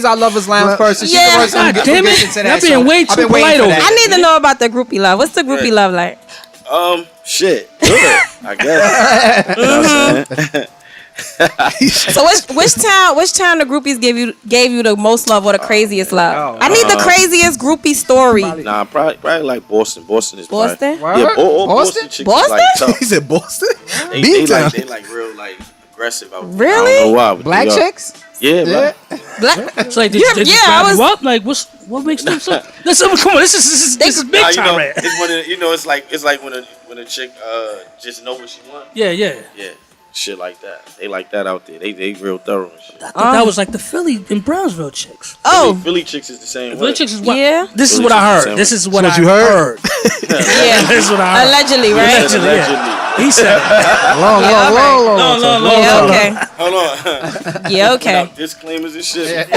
Speaker 3: our Lovers Lounge person. She's the person
Speaker 2: God damn it. You're being way too polite over there.
Speaker 4: I need to know about the groupie love. What's the groupie love like?
Speaker 1: Shit. Good, I guess. You know what I'm saying?
Speaker 4: So which town the groupies gave you the most love or the craziest love? I need the craziest groupie story.
Speaker 1: Nah, probably like Boston. Boston is
Speaker 4: Boston.
Speaker 1: Probably, yeah, all Boston chicks
Speaker 4: Boston?
Speaker 1: Is like tough.
Speaker 5: He said Boston.
Speaker 1: They like real like aggressive.
Speaker 4: Really?
Speaker 1: I don't know why.
Speaker 3: Black chicks?
Speaker 1: Yeah,
Speaker 4: Black.
Speaker 2: It's like they just grab you up. Like what makes them so? Listen, come on. This is big time, right?
Speaker 1: It's one of it's like when a chick just know what she wants.
Speaker 2: Yeah.
Speaker 1: Shit like that. They like that out there. They real thorough and shit.
Speaker 2: I thought that was like the Philly and Brownsville chicks.
Speaker 1: Philly chicks is the same way.
Speaker 2: Philly chicks is what?
Speaker 4: Yeah.
Speaker 2: This is what I heard. This is what I
Speaker 5: you heard.
Speaker 4: Yeah.
Speaker 2: This is what I heard.
Speaker 4: Allegedly, right?
Speaker 2: Allegedly. Yeah. He said.
Speaker 3: Long.
Speaker 4: Yeah, okay.
Speaker 1: Hold on.
Speaker 4: Yeah, okay.
Speaker 1: Without disclaimers and shit.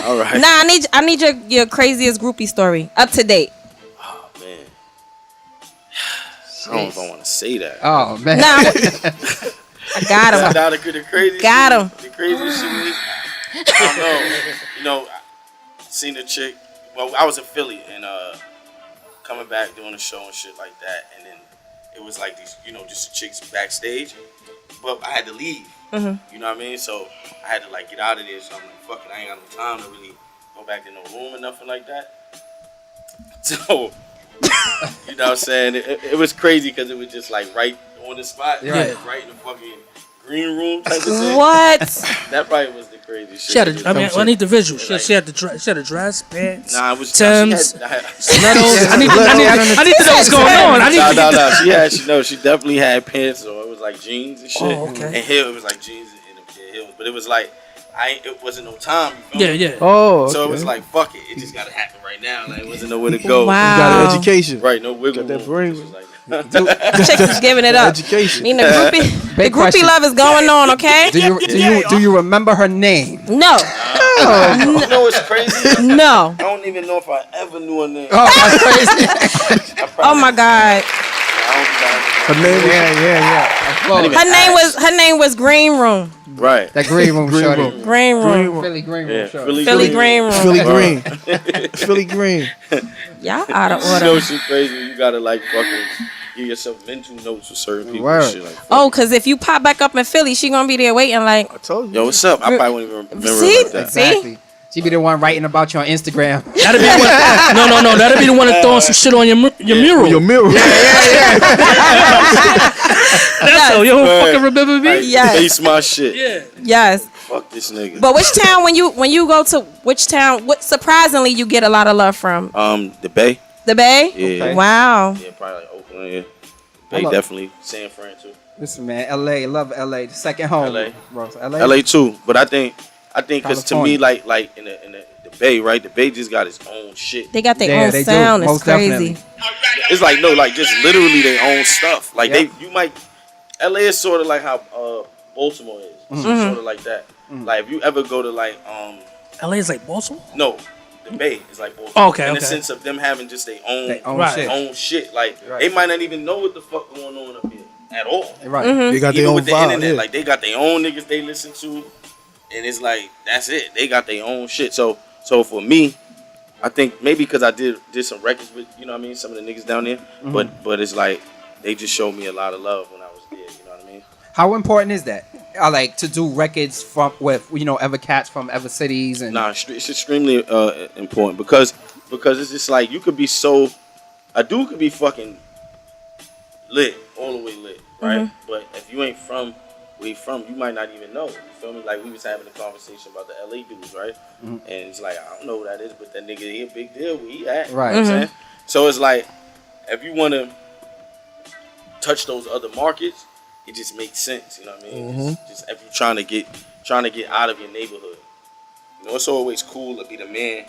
Speaker 1: All right.
Speaker 4: Nah, I need your craziest groupie story. Up to date.
Speaker 1: Oh man. I don't know if I want to say that.
Speaker 3: Oh man.
Speaker 4: Nah. I got him.
Speaker 1: The craziest
Speaker 4: Got him.
Speaker 1: The craziest shit is, I don't know. You know, I seen a chick. Well, I was in Philly and coming back doing a show and shit like that, and then it was like these, you know, just chicks backstage, but I had to leave. You know what I mean? So I had to like get out of there. So I'm like, fuck it, I ain't got no time to really go back to no room or nothing like that. So. You know what I'm saying? It was crazy because it was just like right on the spot, right in the fucking green room type of thing.
Speaker 4: What?
Speaker 1: That probably was the craziest shit.
Speaker 2: She had I need the visual. She had the dress, pants, Timbs, stilettos. I need to know what's going on.
Speaker 1: She definitely had pants, or it was like jeans and shit.
Speaker 2: Oh, okay.
Speaker 1: And here it was like jeans and heels, but it was like it wasn't no time.
Speaker 2: Yeah.
Speaker 5: Oh, okay.
Speaker 1: So it was like fuck it, it just gotta happen right now. Like it wasn't nowhere to go.
Speaker 4: Wow.
Speaker 5: You got an education.
Speaker 1: Right, no wiggle
Speaker 5: Got that
Speaker 1: room.
Speaker 5: brain.
Speaker 4: Chick is giving it up.
Speaker 5: Education.
Speaker 4: I mean, the groupie
Speaker 3: question.
Speaker 4: love is going on, okay?
Speaker 3: Do you remember her name?
Speaker 4: No.
Speaker 1: You know what's crazy?
Speaker 4: No.
Speaker 1: I don't even know if I ever knew her name.
Speaker 3: Oh, that's crazy.
Speaker 4: Oh my God.
Speaker 5: Her name was
Speaker 4: Her name was Green Room.
Speaker 1: Right.
Speaker 3: That green room,
Speaker 5: Green
Speaker 3: shorty.
Speaker 5: room.
Speaker 4: Green Room.
Speaker 3: Philly green room,
Speaker 1: Yeah,
Speaker 3: shorty.
Speaker 4: Philly Green Room.
Speaker 5: Philly Green. Philly Green.
Speaker 4: Y'all out of
Speaker 1: You know
Speaker 4: order.
Speaker 1: shit crazy. You gotta like fucking give yourself mental notes for certain people.
Speaker 3: Word.
Speaker 1: And shit like that.
Speaker 4: Oh, because if you pop back up in Philly, she gonna be there waiting like,
Speaker 5: I told you.
Speaker 1: Yo, what's up? I probably wouldn't even remember
Speaker 4: See?
Speaker 1: it like that.
Speaker 3: Exactly. She be the one writing about you on Instagram.
Speaker 2: That'd be the one. No. That'd be the one that throwing some shit on your mural.
Speaker 5: Your mirror.
Speaker 2: That's so you don't fucking remember me.
Speaker 4: Yes.
Speaker 1: Face my shit.
Speaker 2: Yeah.
Speaker 4: yes.
Speaker 1: Fuck this nigga.
Speaker 4: But which town when you go to which town? What surprisingly you get a lot of love from?
Speaker 1: The Bay.
Speaker 4: The Bay.
Speaker 1: Yeah.
Speaker 3: Okay.
Speaker 4: Wow.
Speaker 1: Yeah, probably like Oakland. Yeah. Bay
Speaker 3: love-
Speaker 1: definitely. San Fran too.
Speaker 3: Listen, man, LA, love LA, the second home.
Speaker 1: LA.
Speaker 3: Bro, so LA.
Speaker 1: LA too. But I think because to me
Speaker 3: California.
Speaker 1: like in the Bay, right? The Bay just got its own shit.
Speaker 4: They got their
Speaker 3: Yeah,
Speaker 4: own
Speaker 3: they do.
Speaker 4: sound. It's
Speaker 3: Most
Speaker 4: crazy.
Speaker 3: definitely.
Speaker 1: It's like just literally their own stuff. Like
Speaker 3: Yep.
Speaker 1: you might. LA is sort of like how Baltimore is. Sort of like that. Like if you ever go to like
Speaker 2: LA is like Baltimore.
Speaker 1: no, the Bay is like Baltimore.
Speaker 2: Oh, okay,
Speaker 1: In the
Speaker 2: okay.
Speaker 1: sense of them having just their own
Speaker 3: They own
Speaker 2: Right.
Speaker 3: shit.
Speaker 1: own shit. Like
Speaker 3: Right.
Speaker 1: they might not even know what the fuck going on up here at all.
Speaker 3: Right.
Speaker 5: They got their
Speaker 1: Even
Speaker 5: own
Speaker 1: with the
Speaker 5: vibe.
Speaker 1: internet,
Speaker 5: Yeah.
Speaker 1: like they got their own niggas they listen to, and it's like that's it. They got their own shit. So for me, I think maybe because I did some records with some of the niggas down there, but it's like they just showed me a lot of love when I was there. You know what I mean?
Speaker 3: How important is that? I like to do records with other cats from other cities and
Speaker 1: Nah, it's extremely important because it's just like you could be a dude could be fucking lit, all the way lit, right? But if you ain't from where he from, you might not even know. You feel me? Like we was having a conversation about the LA dudes, right? And it's like I don't know who that is, but that nigga he a big deal where he at.
Speaker 3: Right.
Speaker 1: You know what I'm saying? So it's like if you want to touch those other markets, it just makes sense. You know what I mean? Just if you're trying to get out of your neighborhood. You know, it's always cool to be the man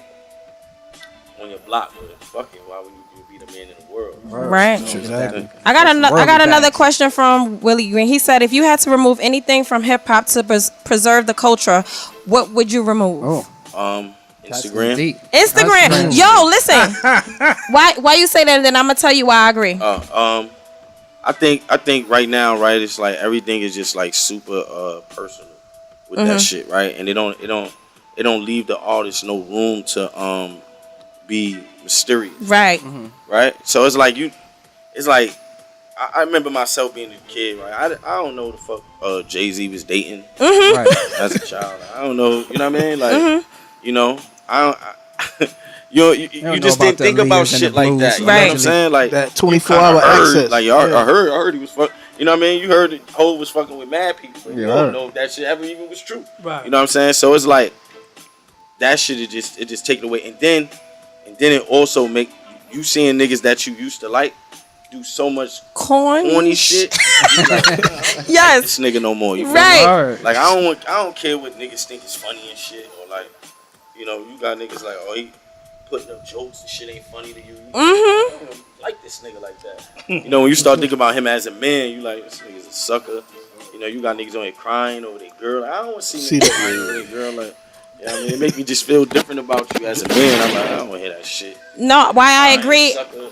Speaker 1: on your block, but fuck it, why would you be the man in the world?
Speaker 4: Right.
Speaker 5: Exactly.
Speaker 4: I got
Speaker 3: worldly
Speaker 4: another
Speaker 3: facts.
Speaker 4: question from Willie Green. He said, if you had to remove anything from hip hop to preserve the culture, what would you remove?
Speaker 3: oh, that's
Speaker 1: Instagram.
Speaker 3: deep.
Speaker 4: Instagram.
Speaker 3: That's
Speaker 4: Yo, listen. why you say that? And then I'm gonna tell you why I agree.
Speaker 1: I think right now, right, it's like everything is just like super personal with that shit, right? And it don't leave the artist no room to be mysterious,
Speaker 4: Right.
Speaker 1: right? So it's like I remember myself being a kid, right? I don't know who the fuck Jay-Z was dating
Speaker 3: Right.
Speaker 1: as a child. I don't know, you know what I mean? Like, you know, you
Speaker 3: know
Speaker 1: just
Speaker 3: about
Speaker 1: didn't
Speaker 3: the
Speaker 1: think about
Speaker 3: Aaliyahs and
Speaker 1: shit
Speaker 3: the
Speaker 1: like
Speaker 3: blues.
Speaker 1: that. You know
Speaker 4: Right.
Speaker 1: what I'm saying? Like
Speaker 5: That
Speaker 1: you
Speaker 5: 24-hour
Speaker 1: kinda heard,
Speaker 5: access.
Speaker 1: Like
Speaker 5: Yeah.
Speaker 1: I heard he was fuck. You know what I mean? You heard that Hov was fucking with mad people. But you
Speaker 3: Yeah.
Speaker 1: don't know if that shit ever even was true.
Speaker 2: Right.
Speaker 1: You know what I'm saying? So it's like that shit. It just take it away, and then it also make you seeing niggas that you used to like do so much corny shit. You like,
Speaker 4: Yes.
Speaker 1: this nigga no more. You feel
Speaker 4: Right.
Speaker 1: me?
Speaker 3: Word.
Speaker 1: Like I don't care what niggas think is funny and shit, or like, you know, you got niggas like, oh, he putting up jokes and shit ain't funny to you. You don't like this nigga like that. You know, when you start thinking about him as a man, you like, this nigga's a sucker. You know, you got niggas on here crying over their girl. I don't want to see niggas crying over their girl. Like, you know what I mean? It make me just feel different about you as a man. I'm like, I don't want to hear that shit.
Speaker 4: No, why I agree.
Speaker 1: Sucker.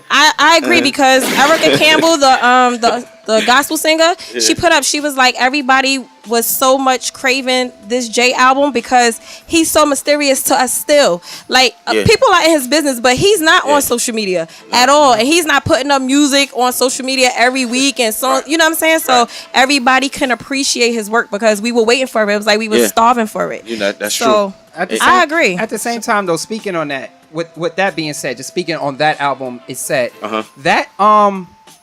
Speaker 4: I agree because Erica Campbell, the gospel singer, she was like, everybody was so much craving this Jay album because he's so mysterious to us still. Like people are in his business, but he's not on social media at all, and he's not putting up music on social media every week and so you know what I'm saying. So everybody can appreciate his work because we were waiting for it. It was like we were starving for it.
Speaker 1: You know, that's
Speaker 4: so
Speaker 1: true.
Speaker 4: I agree.
Speaker 3: At the same time, though, speaking on that, with that being said, just speaking on that album, it said that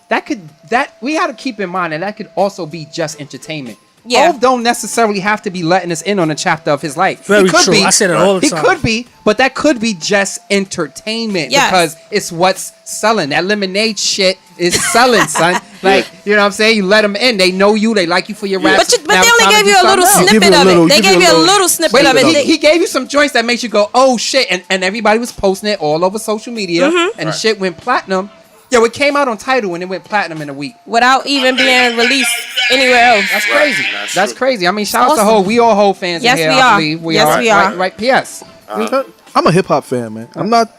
Speaker 3: that we got to keep in mind that could also be just entertainment.
Speaker 4: Yeah.
Speaker 3: Hov don't necessarily have to be letting us in on a chapter of his life.
Speaker 2: Very
Speaker 3: He could
Speaker 2: true.
Speaker 3: be.
Speaker 2: I said it all the time.
Speaker 3: He could be, but that could be just entertainment because it's what's selling. That lemonade shit is selling, son. Like, you know what I'm saying? You let them in. They know you. They like you for your rap.
Speaker 4: But they only gave you a little snippet of it. They gave you a little snippet of it.
Speaker 3: He gave you some joints that makes you go, oh shit. And everybody was posting it all over social media. And the shit went platinum. Yo, it came out on Tidal and it went platinum in a week.
Speaker 4: Without even being released anywhere else.
Speaker 3: That's crazy. That's crazy. I mean, shout out to
Speaker 4: awesome.
Speaker 3: Hov. We all Hov fans in here, I believe.
Speaker 4: We are.
Speaker 3: Right, P.S.
Speaker 5: I'm a hip hop fan, man. I'm not.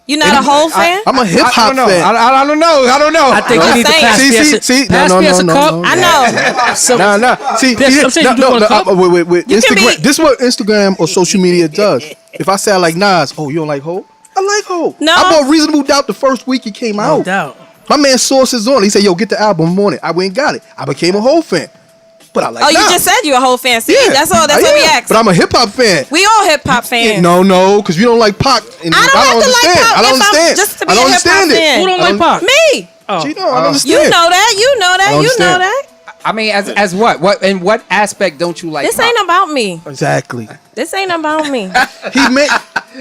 Speaker 4: You not a Hov fan?
Speaker 5: I'm a hip hop fan.
Speaker 3: I don't know.
Speaker 2: I think you need to pass
Speaker 5: See,
Speaker 2: pass me as a cup.
Speaker 4: I know.
Speaker 2: So,
Speaker 5: Nah. See,
Speaker 2: I'm saying you do want a cup?
Speaker 5: wait.
Speaker 4: You can
Speaker 5: Instagram.
Speaker 4: be-
Speaker 5: This is what Instagram or social media does. If I say I like Nas, oh, you don't like Hov? I like Hov.
Speaker 4: No.
Speaker 5: I bought Reasonable Doubt the first week it came
Speaker 2: no
Speaker 5: out.
Speaker 2: doubt.
Speaker 5: My man Sources on it. He said, yo, get the album on it. I went and got it. I became a Hov fan. But I like
Speaker 4: Oh, you
Speaker 5: Nas.
Speaker 4: just said you a whole fan. See, that's all. That's
Speaker 5: I
Speaker 4: what we
Speaker 5: am.
Speaker 4: asked.
Speaker 5: But I'm a hip hop fan.
Speaker 4: We all hip hop fans.
Speaker 5: No, because you don't like Pac. And
Speaker 4: I don't have to like
Speaker 5: understand.
Speaker 4: Pac
Speaker 5: I don't
Speaker 4: if I'm
Speaker 5: understand.
Speaker 4: just to be
Speaker 5: I don't
Speaker 4: a hip hop
Speaker 5: understand it.
Speaker 4: fan.
Speaker 2: Who don't like Pac?
Speaker 4: Me.
Speaker 2: Oh.
Speaker 5: Gee, no, I don't understand.
Speaker 4: You know that. You know that.
Speaker 5: I
Speaker 4: You know
Speaker 5: understand.
Speaker 4: that.
Speaker 3: I mean, as what? What in what aspect don't you like?
Speaker 4: This
Speaker 3: Pac?
Speaker 4: ain't about me.
Speaker 5: Exactly.
Speaker 4: This ain't about me.
Speaker 5: He made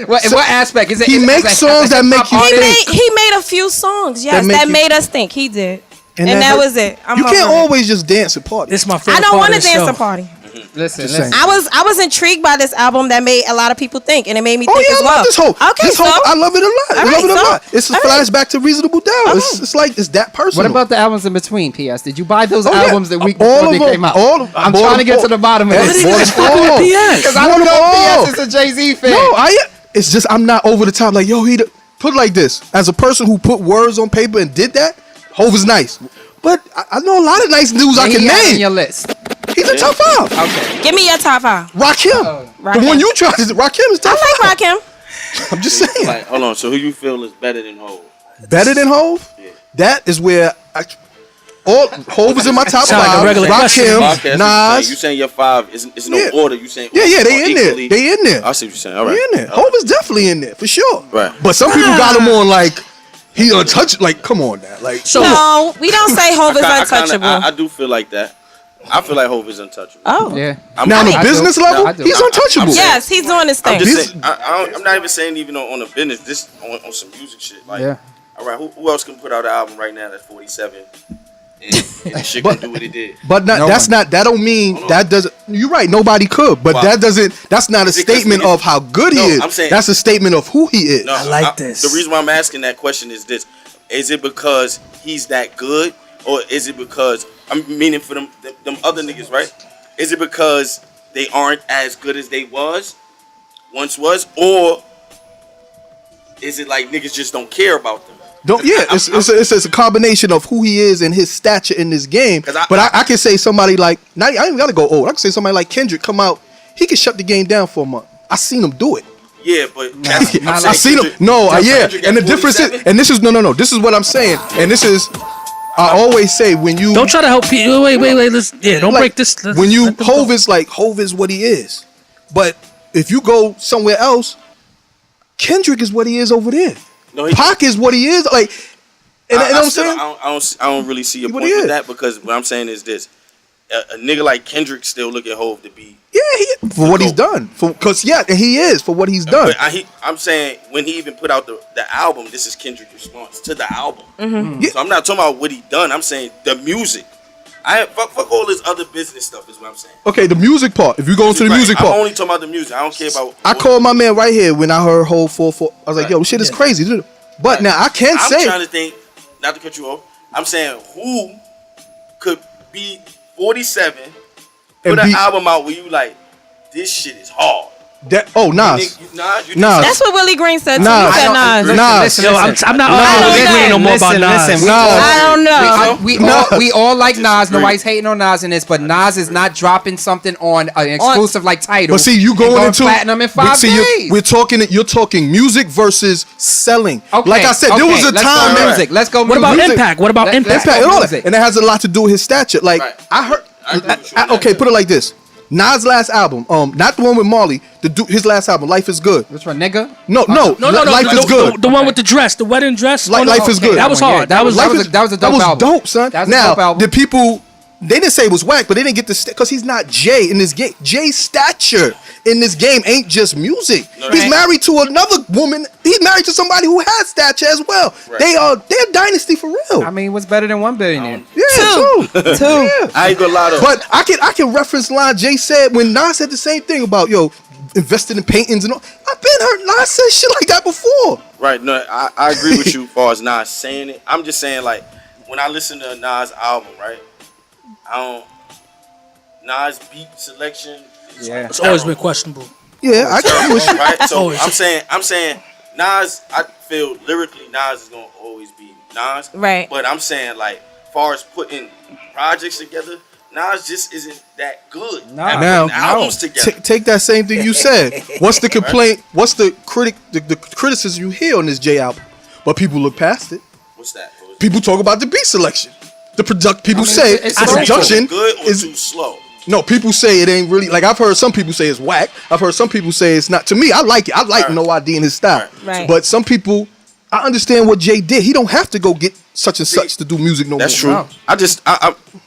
Speaker 3: In what aspect? Is it?
Speaker 5: He
Speaker 3: is it
Speaker 5: makes
Speaker 3: as
Speaker 5: songs that make
Speaker 3: hip-hop
Speaker 5: you
Speaker 3: artist?
Speaker 5: think.
Speaker 4: He made a few songs, yes,
Speaker 5: make
Speaker 4: that
Speaker 5: you-
Speaker 4: made us think. He did, and
Speaker 5: that
Speaker 4: that
Speaker 5: hurt.
Speaker 4: was it. I'm
Speaker 5: You can't
Speaker 4: over it.
Speaker 5: always just dance at parties.
Speaker 2: This is my
Speaker 4: I
Speaker 2: favorite
Speaker 4: don't
Speaker 2: part
Speaker 4: want
Speaker 2: of
Speaker 4: to
Speaker 2: the
Speaker 4: dance
Speaker 2: show.
Speaker 4: a party.
Speaker 3: Listen.
Speaker 5: saying.
Speaker 4: I was intrigued by this album that made a lot of people think, and it made me
Speaker 5: Oh
Speaker 4: think
Speaker 5: yeah,
Speaker 4: as
Speaker 5: I
Speaker 4: well.
Speaker 5: love this whole.
Speaker 4: Okay,
Speaker 5: this whole,
Speaker 4: so
Speaker 5: I love it a lot. I
Speaker 4: All
Speaker 5: love it a
Speaker 4: right, so-
Speaker 5: lot. It's a
Speaker 4: all right.
Speaker 5: flashback to Reasonable Doubt.
Speaker 4: Okay.
Speaker 5: It's like it's that personal.
Speaker 3: What about the albums in between? P.S. Did you buy those
Speaker 5: Oh, yeah.
Speaker 3: albums the week
Speaker 5: All
Speaker 3: before
Speaker 5: of
Speaker 3: they
Speaker 5: them,
Speaker 3: came out?
Speaker 5: all of-
Speaker 3: I'm
Speaker 5: bought
Speaker 3: trying to
Speaker 5: them
Speaker 3: get
Speaker 5: all.
Speaker 3: to the bottom of
Speaker 5: Hey,
Speaker 3: this.
Speaker 5: bought them all.
Speaker 3: Because I don't know
Speaker 5: all.
Speaker 3: if P.S. is a Jay-Z fan.
Speaker 5: No, it's just I'm not over the top. Like yo, put it like this. As a person who put words on paper and did that, Hov is nice. But I know a lot of nice dudes I
Speaker 3: He
Speaker 5: can
Speaker 3: had on
Speaker 5: name.
Speaker 3: your list.
Speaker 5: He's a top five.
Speaker 3: Okay.
Speaker 4: Give me your top five.
Speaker 5: Rakim. The
Speaker 4: Rakim.
Speaker 5: one you tried is Rakim is
Speaker 4: I
Speaker 5: top five.
Speaker 4: like Rakim.
Speaker 5: I'm just saying.
Speaker 1: Like, hold on. So who you feel is better than Hov?
Speaker 5: Better than Hov?
Speaker 1: Yeah.
Speaker 5: That is where Hov is in my top
Speaker 2: Sound like a
Speaker 5: five.
Speaker 2: regular question.
Speaker 1: Okay,
Speaker 5: Rakim,
Speaker 1: that's what you
Speaker 5: Nas.
Speaker 1: saying your five is no
Speaker 5: Yeah.
Speaker 1: order. You saying
Speaker 5: Yeah, they
Speaker 1: all
Speaker 5: in there.
Speaker 1: equally.
Speaker 5: They in there.
Speaker 1: I see what you're saying. All
Speaker 5: They
Speaker 1: right.
Speaker 5: in there. Hov is definitely in there for sure.
Speaker 1: Right.
Speaker 5: But some people got him on like he untouchable. Like, come on now. Like,
Speaker 2: So
Speaker 4: No, we don't say Hov is
Speaker 1: I
Speaker 4: untouchable.
Speaker 1: do feel like that. I feel like Hov is untouchable.
Speaker 4: Oh,
Speaker 3: Yeah.
Speaker 5: now on
Speaker 3: I
Speaker 5: the
Speaker 3: do.
Speaker 5: business
Speaker 3: No,
Speaker 5: level,
Speaker 3: I do.
Speaker 5: he's untouchable.
Speaker 4: yes, he's doing his
Speaker 1: I'm
Speaker 4: thing.
Speaker 1: just saying. I'm not even saying even on the business. This on some music shit. Like,
Speaker 3: Yeah.
Speaker 1: all right, who else can put out an album right now that's 47 and shit can do what it did?
Speaker 5: But not,
Speaker 3: No
Speaker 5: that's
Speaker 3: one.
Speaker 5: not. That don't mean
Speaker 1: Hold on.
Speaker 5: that doesn't. You're right. Nobody could. But
Speaker 1: Why?
Speaker 5: that doesn't. That's not a
Speaker 1: Is it 'cause
Speaker 5: statement
Speaker 1: niggas-
Speaker 5: of how good he
Speaker 1: No,
Speaker 5: is.
Speaker 1: I'm saying-
Speaker 5: that's a statement of who he is.
Speaker 1: No,
Speaker 2: I like this.
Speaker 1: The reason why I'm asking that question is this: is it because he's that good, or is it because I'm meaning for them other niggas, right? Is it because they aren't as good as they once was, or is it like niggas just don't care about them?
Speaker 5: It's a combination of who he is and his stature in this game.
Speaker 1: 'Cause
Speaker 5: But I can say somebody like, I ain't even gotta go old. I can say somebody like Kendrick come out, he can shut the game down for a month. I seen him do it.
Speaker 1: Yeah, but that's, I'm
Speaker 5: I
Speaker 1: saying
Speaker 5: seen him.
Speaker 1: Kendrick-
Speaker 5: No, yeah.
Speaker 1: Kendrick at
Speaker 5: And the difference is,
Speaker 1: 47?
Speaker 5: and this is no. This is what I'm saying, and this is, I always say when you
Speaker 2: don't try to help people. Wait. Don't
Speaker 5: like,
Speaker 2: break this.
Speaker 5: when you
Speaker 2: let them go.
Speaker 5: Hov is what he is. But if you go somewhere else, Kendrick is what he is over there.
Speaker 1: No, he-
Speaker 5: Pac is what he is. Like, and you know what I'm
Speaker 1: still-
Speaker 5: saying?
Speaker 1: I don't really see a
Speaker 5: What
Speaker 1: point
Speaker 5: he
Speaker 1: with
Speaker 5: is.
Speaker 1: that, because what I'm saying is this: a nigga like Kendrick still look at Hov to be.
Speaker 5: Yeah, for what he's done. And he is for what he's done.
Speaker 1: But I'm saying when he even put out the album, this is Kendrick's response to the album.
Speaker 5: Yeah.
Speaker 1: So I'm not talking about what he done. I'm saying the music. Fuck all this other business stuff is what I'm saying.
Speaker 5: Okay, the music part. If you go into the
Speaker 1: Right.
Speaker 5: music
Speaker 1: I'm
Speaker 5: part,
Speaker 1: only talking about the music. I don't care about.
Speaker 5: I called my man right here when I heard Hov 4-4. I was like, yo, this shit is crazy, dude. But now I can't
Speaker 1: I'm
Speaker 5: say.
Speaker 1: trying to think. Not to cut you off. I'm saying who could be 47, put
Speaker 5: And
Speaker 1: an
Speaker 5: be-
Speaker 1: album out where you like, this shit is hard.
Speaker 5: Nas. Nas.
Speaker 4: That's what Willie Green said too.
Speaker 5: Nah,
Speaker 4: He said
Speaker 5: I
Speaker 4: Nas.
Speaker 5: don't- Nas.
Speaker 3: Listen,
Speaker 2: Yo,
Speaker 3: listen.
Speaker 2: I'm not
Speaker 5: No,
Speaker 2: arguing with
Speaker 5: listen,
Speaker 2: Green no more about Nas.
Speaker 3: Listen,
Speaker 4: I don't know.
Speaker 3: We all like Nas. Nobody's hating on Nas in this, but Nas is not dropping something on an exclusive like Tidal.
Speaker 5: But see, you
Speaker 3: and
Speaker 5: going into
Speaker 3: platinum in 5
Speaker 5: see,
Speaker 3: days.
Speaker 5: you're talking music versus selling.
Speaker 3: Okay,
Speaker 5: Like I said, there was a
Speaker 3: let's
Speaker 5: time.
Speaker 3: go
Speaker 5: that-
Speaker 3: music. Let's go.
Speaker 2: What about
Speaker 3: music.
Speaker 2: impact? What about
Speaker 3: Let's
Speaker 2: impact?
Speaker 3: go
Speaker 5: Impact and all that,
Speaker 3: music.
Speaker 5: and it has a lot to do with his stature. Like
Speaker 1: Right.
Speaker 5: I heard.
Speaker 1: I agree with you on
Speaker 5: Okay,
Speaker 1: that.
Speaker 5: put it like this. Nas' last album, not the one with Marley, his last album, Life is Good.
Speaker 3: Which one, nigga?
Speaker 5: No, Life is Good.
Speaker 2: The one with the dress, the wedding dress.
Speaker 5: Life is Good.
Speaker 2: That was hard.
Speaker 3: That was a dope album.
Speaker 5: Dope, son.
Speaker 3: That was a
Speaker 5: now,
Speaker 3: dope album.
Speaker 5: the people, they didn't say it was whack, but they didn't get the because he's not Jay in this game. Jay's stature in this game ain't just music. He's married to another woman. He's married to somebody who has stature as well. Right. They're a dynasty for real.
Speaker 3: I mean, what's better than 1 billionaire?
Speaker 5: Two.
Speaker 1: Yeah. I ain't gonna lie though.
Speaker 5: But I can reference line Jay said when Nas said the same thing about invested in paintings and all. I've been heard Nas say shit like that before.
Speaker 1: Right. No, I agree with you as far as Nas saying it. I'm just saying like when I listen to a Nas album, right? Nas beat selection.
Speaker 2: It's always been questionable.
Speaker 5: Yeah, I agree with you.
Speaker 1: Right. So I'm saying Nas. I feel lyrically Nas is gonna always be Nas.
Speaker 4: Right.
Speaker 1: But I'm saying like, far as putting projects together, Nas just isn't that good.
Speaker 5: Now,
Speaker 1: albums together.
Speaker 5: Take that same thing you said. What's the complaint? What's the criticism you hear on this J album? But people look past it.
Speaker 1: What's that?
Speaker 5: People talk about the beat selection. People say the production
Speaker 1: good or
Speaker 5: is
Speaker 1: too slow.
Speaker 5: No, people say it ain't really like I've heard some people say it's whack. I've heard some people say it's not. To me, I like it. I like No ID in his style.
Speaker 4: Right.
Speaker 5: But some people, I understand what Jay did. He don't have to go get such and such to do music no more.
Speaker 1: That's true. No. I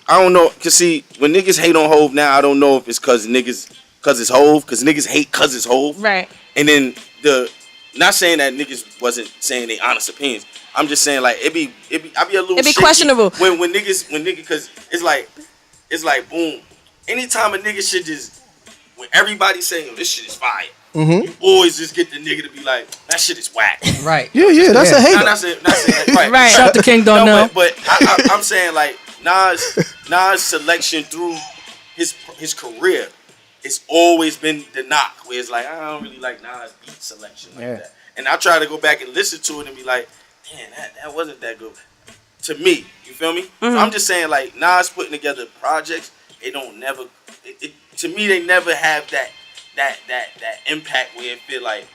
Speaker 1: don't know. Cause see, when niggas hate on Hove now, I don't know if it's cause it's Hove, cause niggas hate cause it's Hove.
Speaker 4: Right.
Speaker 1: And then not saying that niggas wasn't saying their honest opinions. I'm just saying like I be a little.
Speaker 4: It'd be questionable
Speaker 1: when niggas cause it's like boom. Anytime a nigga should just when everybody saying this shit is fire, you always just get the nigga to be like that shit is whack.
Speaker 3: Right.
Speaker 5: Yeah, that's a hater.
Speaker 1: Not saying right.
Speaker 4: Right.
Speaker 2: Shout to King Darnell.
Speaker 1: But I'm saying like Nas selection through his career, it's always been the knock where it's like I don't really like Nas beat selection like that. And I try to go back and listen to it and be like, damn, that wasn't that good to me. You feel me? So I'm just saying like Nas putting together projects, it don't never. To me, they never have that impact where it feel like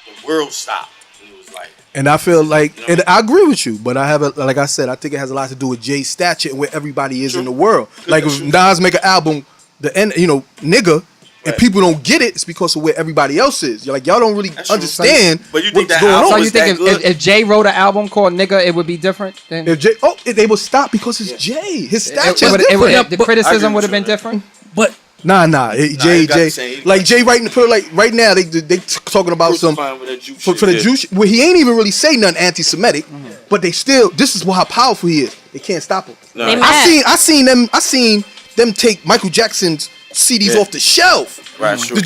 Speaker 1: the world stopped. And it was like.
Speaker 5: And I feel like, and I agree with you, but like I said, I think it has a lot to do with Jay's stature and where everybody is in the world. Like if Nas make an album, nigga, and people don't get it, it's because of where everybody else is. You're like, y'all don't really understand
Speaker 1: but you think
Speaker 5: what's
Speaker 1: that
Speaker 5: going on.
Speaker 3: So you think if Jay wrote an album called Nigga, it would be different? Then
Speaker 5: if Jay, they would stop because it's Jay. His stature is different.
Speaker 3: The criticism would have been different.
Speaker 5: But Nah. Jay, like Jay right now they talking about some for the Jew. Well, he ain't even really say nothing anti-Semitic, but they still. This is how powerful he is. They can't stop him.
Speaker 1: No.
Speaker 5: I seen them take Michael Jackson's CDs off the shelf.
Speaker 1: Right, true.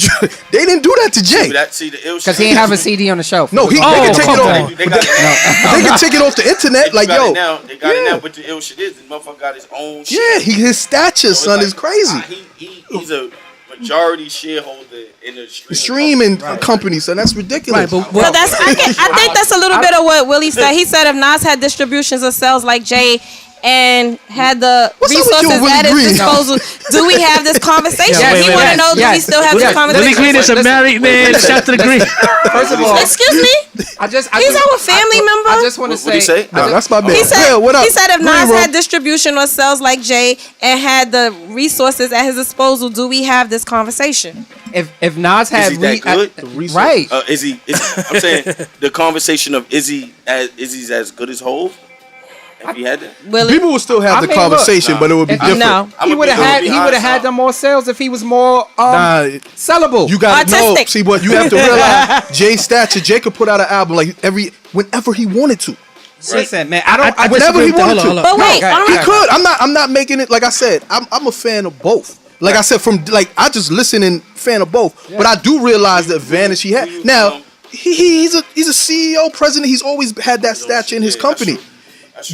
Speaker 5: They didn't do that to Jay.
Speaker 3: Because he ain't have a CD on the shelf.
Speaker 5: No, they can take it off. They can take it off the internet. Like yo,
Speaker 1: they got it now. But the ill shit is the motherfucker got his own shit.
Speaker 5: Yeah, his stature, son, is crazy.
Speaker 1: He's a majority shareholder in the
Speaker 5: streaming company, so that's ridiculous.
Speaker 2: Right,
Speaker 4: so that's I think that's a little bit of what Willie said. He said if Nas had distributions of sales like Jay and had the resources at his disposal, do we have this conversation? He want to know, do we still have this conversation?
Speaker 2: Willie Green is a married man. Shout to the Green.
Speaker 3: First of all,
Speaker 4: excuse me. He's our family member.
Speaker 3: I just want to say,
Speaker 1: what say?
Speaker 5: No, that's my man.
Speaker 4: He said if Nas had distribution or sales like Jay and had the resources at his disposal, do we have this conversation?
Speaker 3: If Nas had
Speaker 1: right, is he? I'm saying the conversation of is he's as good as Hove? If he had that?
Speaker 5: People would still have the conversation, but it would be different.
Speaker 4: No,
Speaker 3: he would have had them more sales if he was more sellable.
Speaker 5: You got to know. See, what you have to realize, Jay stature. Jay could put out an album like whenever he wanted to.
Speaker 3: Listen, man,
Speaker 5: whenever he wanted to.
Speaker 4: But wait,
Speaker 5: he could. I'm not making it. Like I said, I'm a fan of both. Like I said, I just listen and fan of both. Yeah. But I do realize the advantage he had. Now he's a CEO, president. He's always had that stature in his company.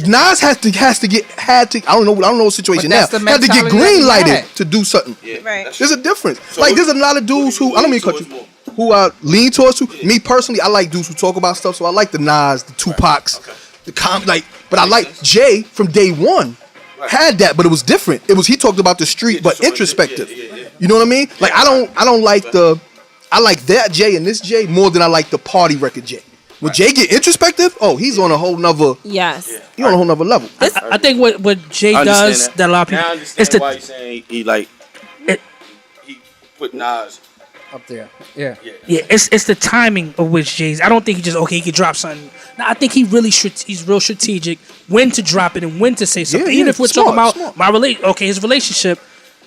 Speaker 5: Nas had to I don't know the situation now. Had to get green lighted to do something.
Speaker 4: Yeah, right.
Speaker 5: There's a difference. So there's a lot of dudes who I don't mean to cut you, who I lean towards. Me personally, I like dudes who talk about stuff. So I like the Nas, the Tupacs, but I like Jay from day one. Had that, but it was different. He talked about the street, but introspective. You know what I mean? Like I don't like I like that Jay and this Jay more than I like the party record Jay. When Jay get introspective, he's on a whole nother.
Speaker 4: Yes.
Speaker 5: He's on a whole nother level.
Speaker 2: I think what Jay does that a lot of people.
Speaker 1: Now I understand why you're saying he put Nas.
Speaker 3: Up there. Yeah.
Speaker 2: Yeah, it's the timing of which Jay's. I don't think he just he could drop something. No, I think he really he's real strategic when to drop it and when to say something. Even if we're talking about his relationship,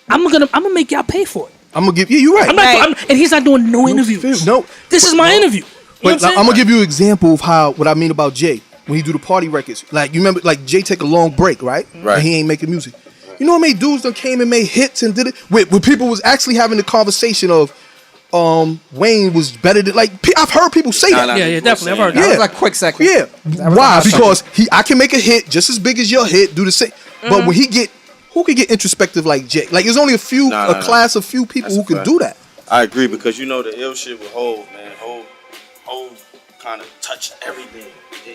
Speaker 2: I'm gonna make y'all pay for it.
Speaker 5: I'm gonna give you right.
Speaker 2: And he's not doing no interviews.
Speaker 5: No,
Speaker 2: this is my interview.
Speaker 5: But I'm gonna give you an example of what I mean about Jay when he do the party records. Like you remember, like Jay take a long break, right?
Speaker 1: Right.
Speaker 5: And he ain't making music. You know how many dudes that came and made hits and did it where people was actually having the conversation of Wayne was better than I've heard people say that.
Speaker 2: Yeah, definitely. I've heard that.
Speaker 3: That was like quick second.
Speaker 5: Yeah. Why? Because I can make a hit just as big as your hit, do the same. But when who can get introspective like Jay? Like there's only a class of few people who can do that.
Speaker 1: I agree because you know the ill shit with Hov, man. Hov kind of touched everything.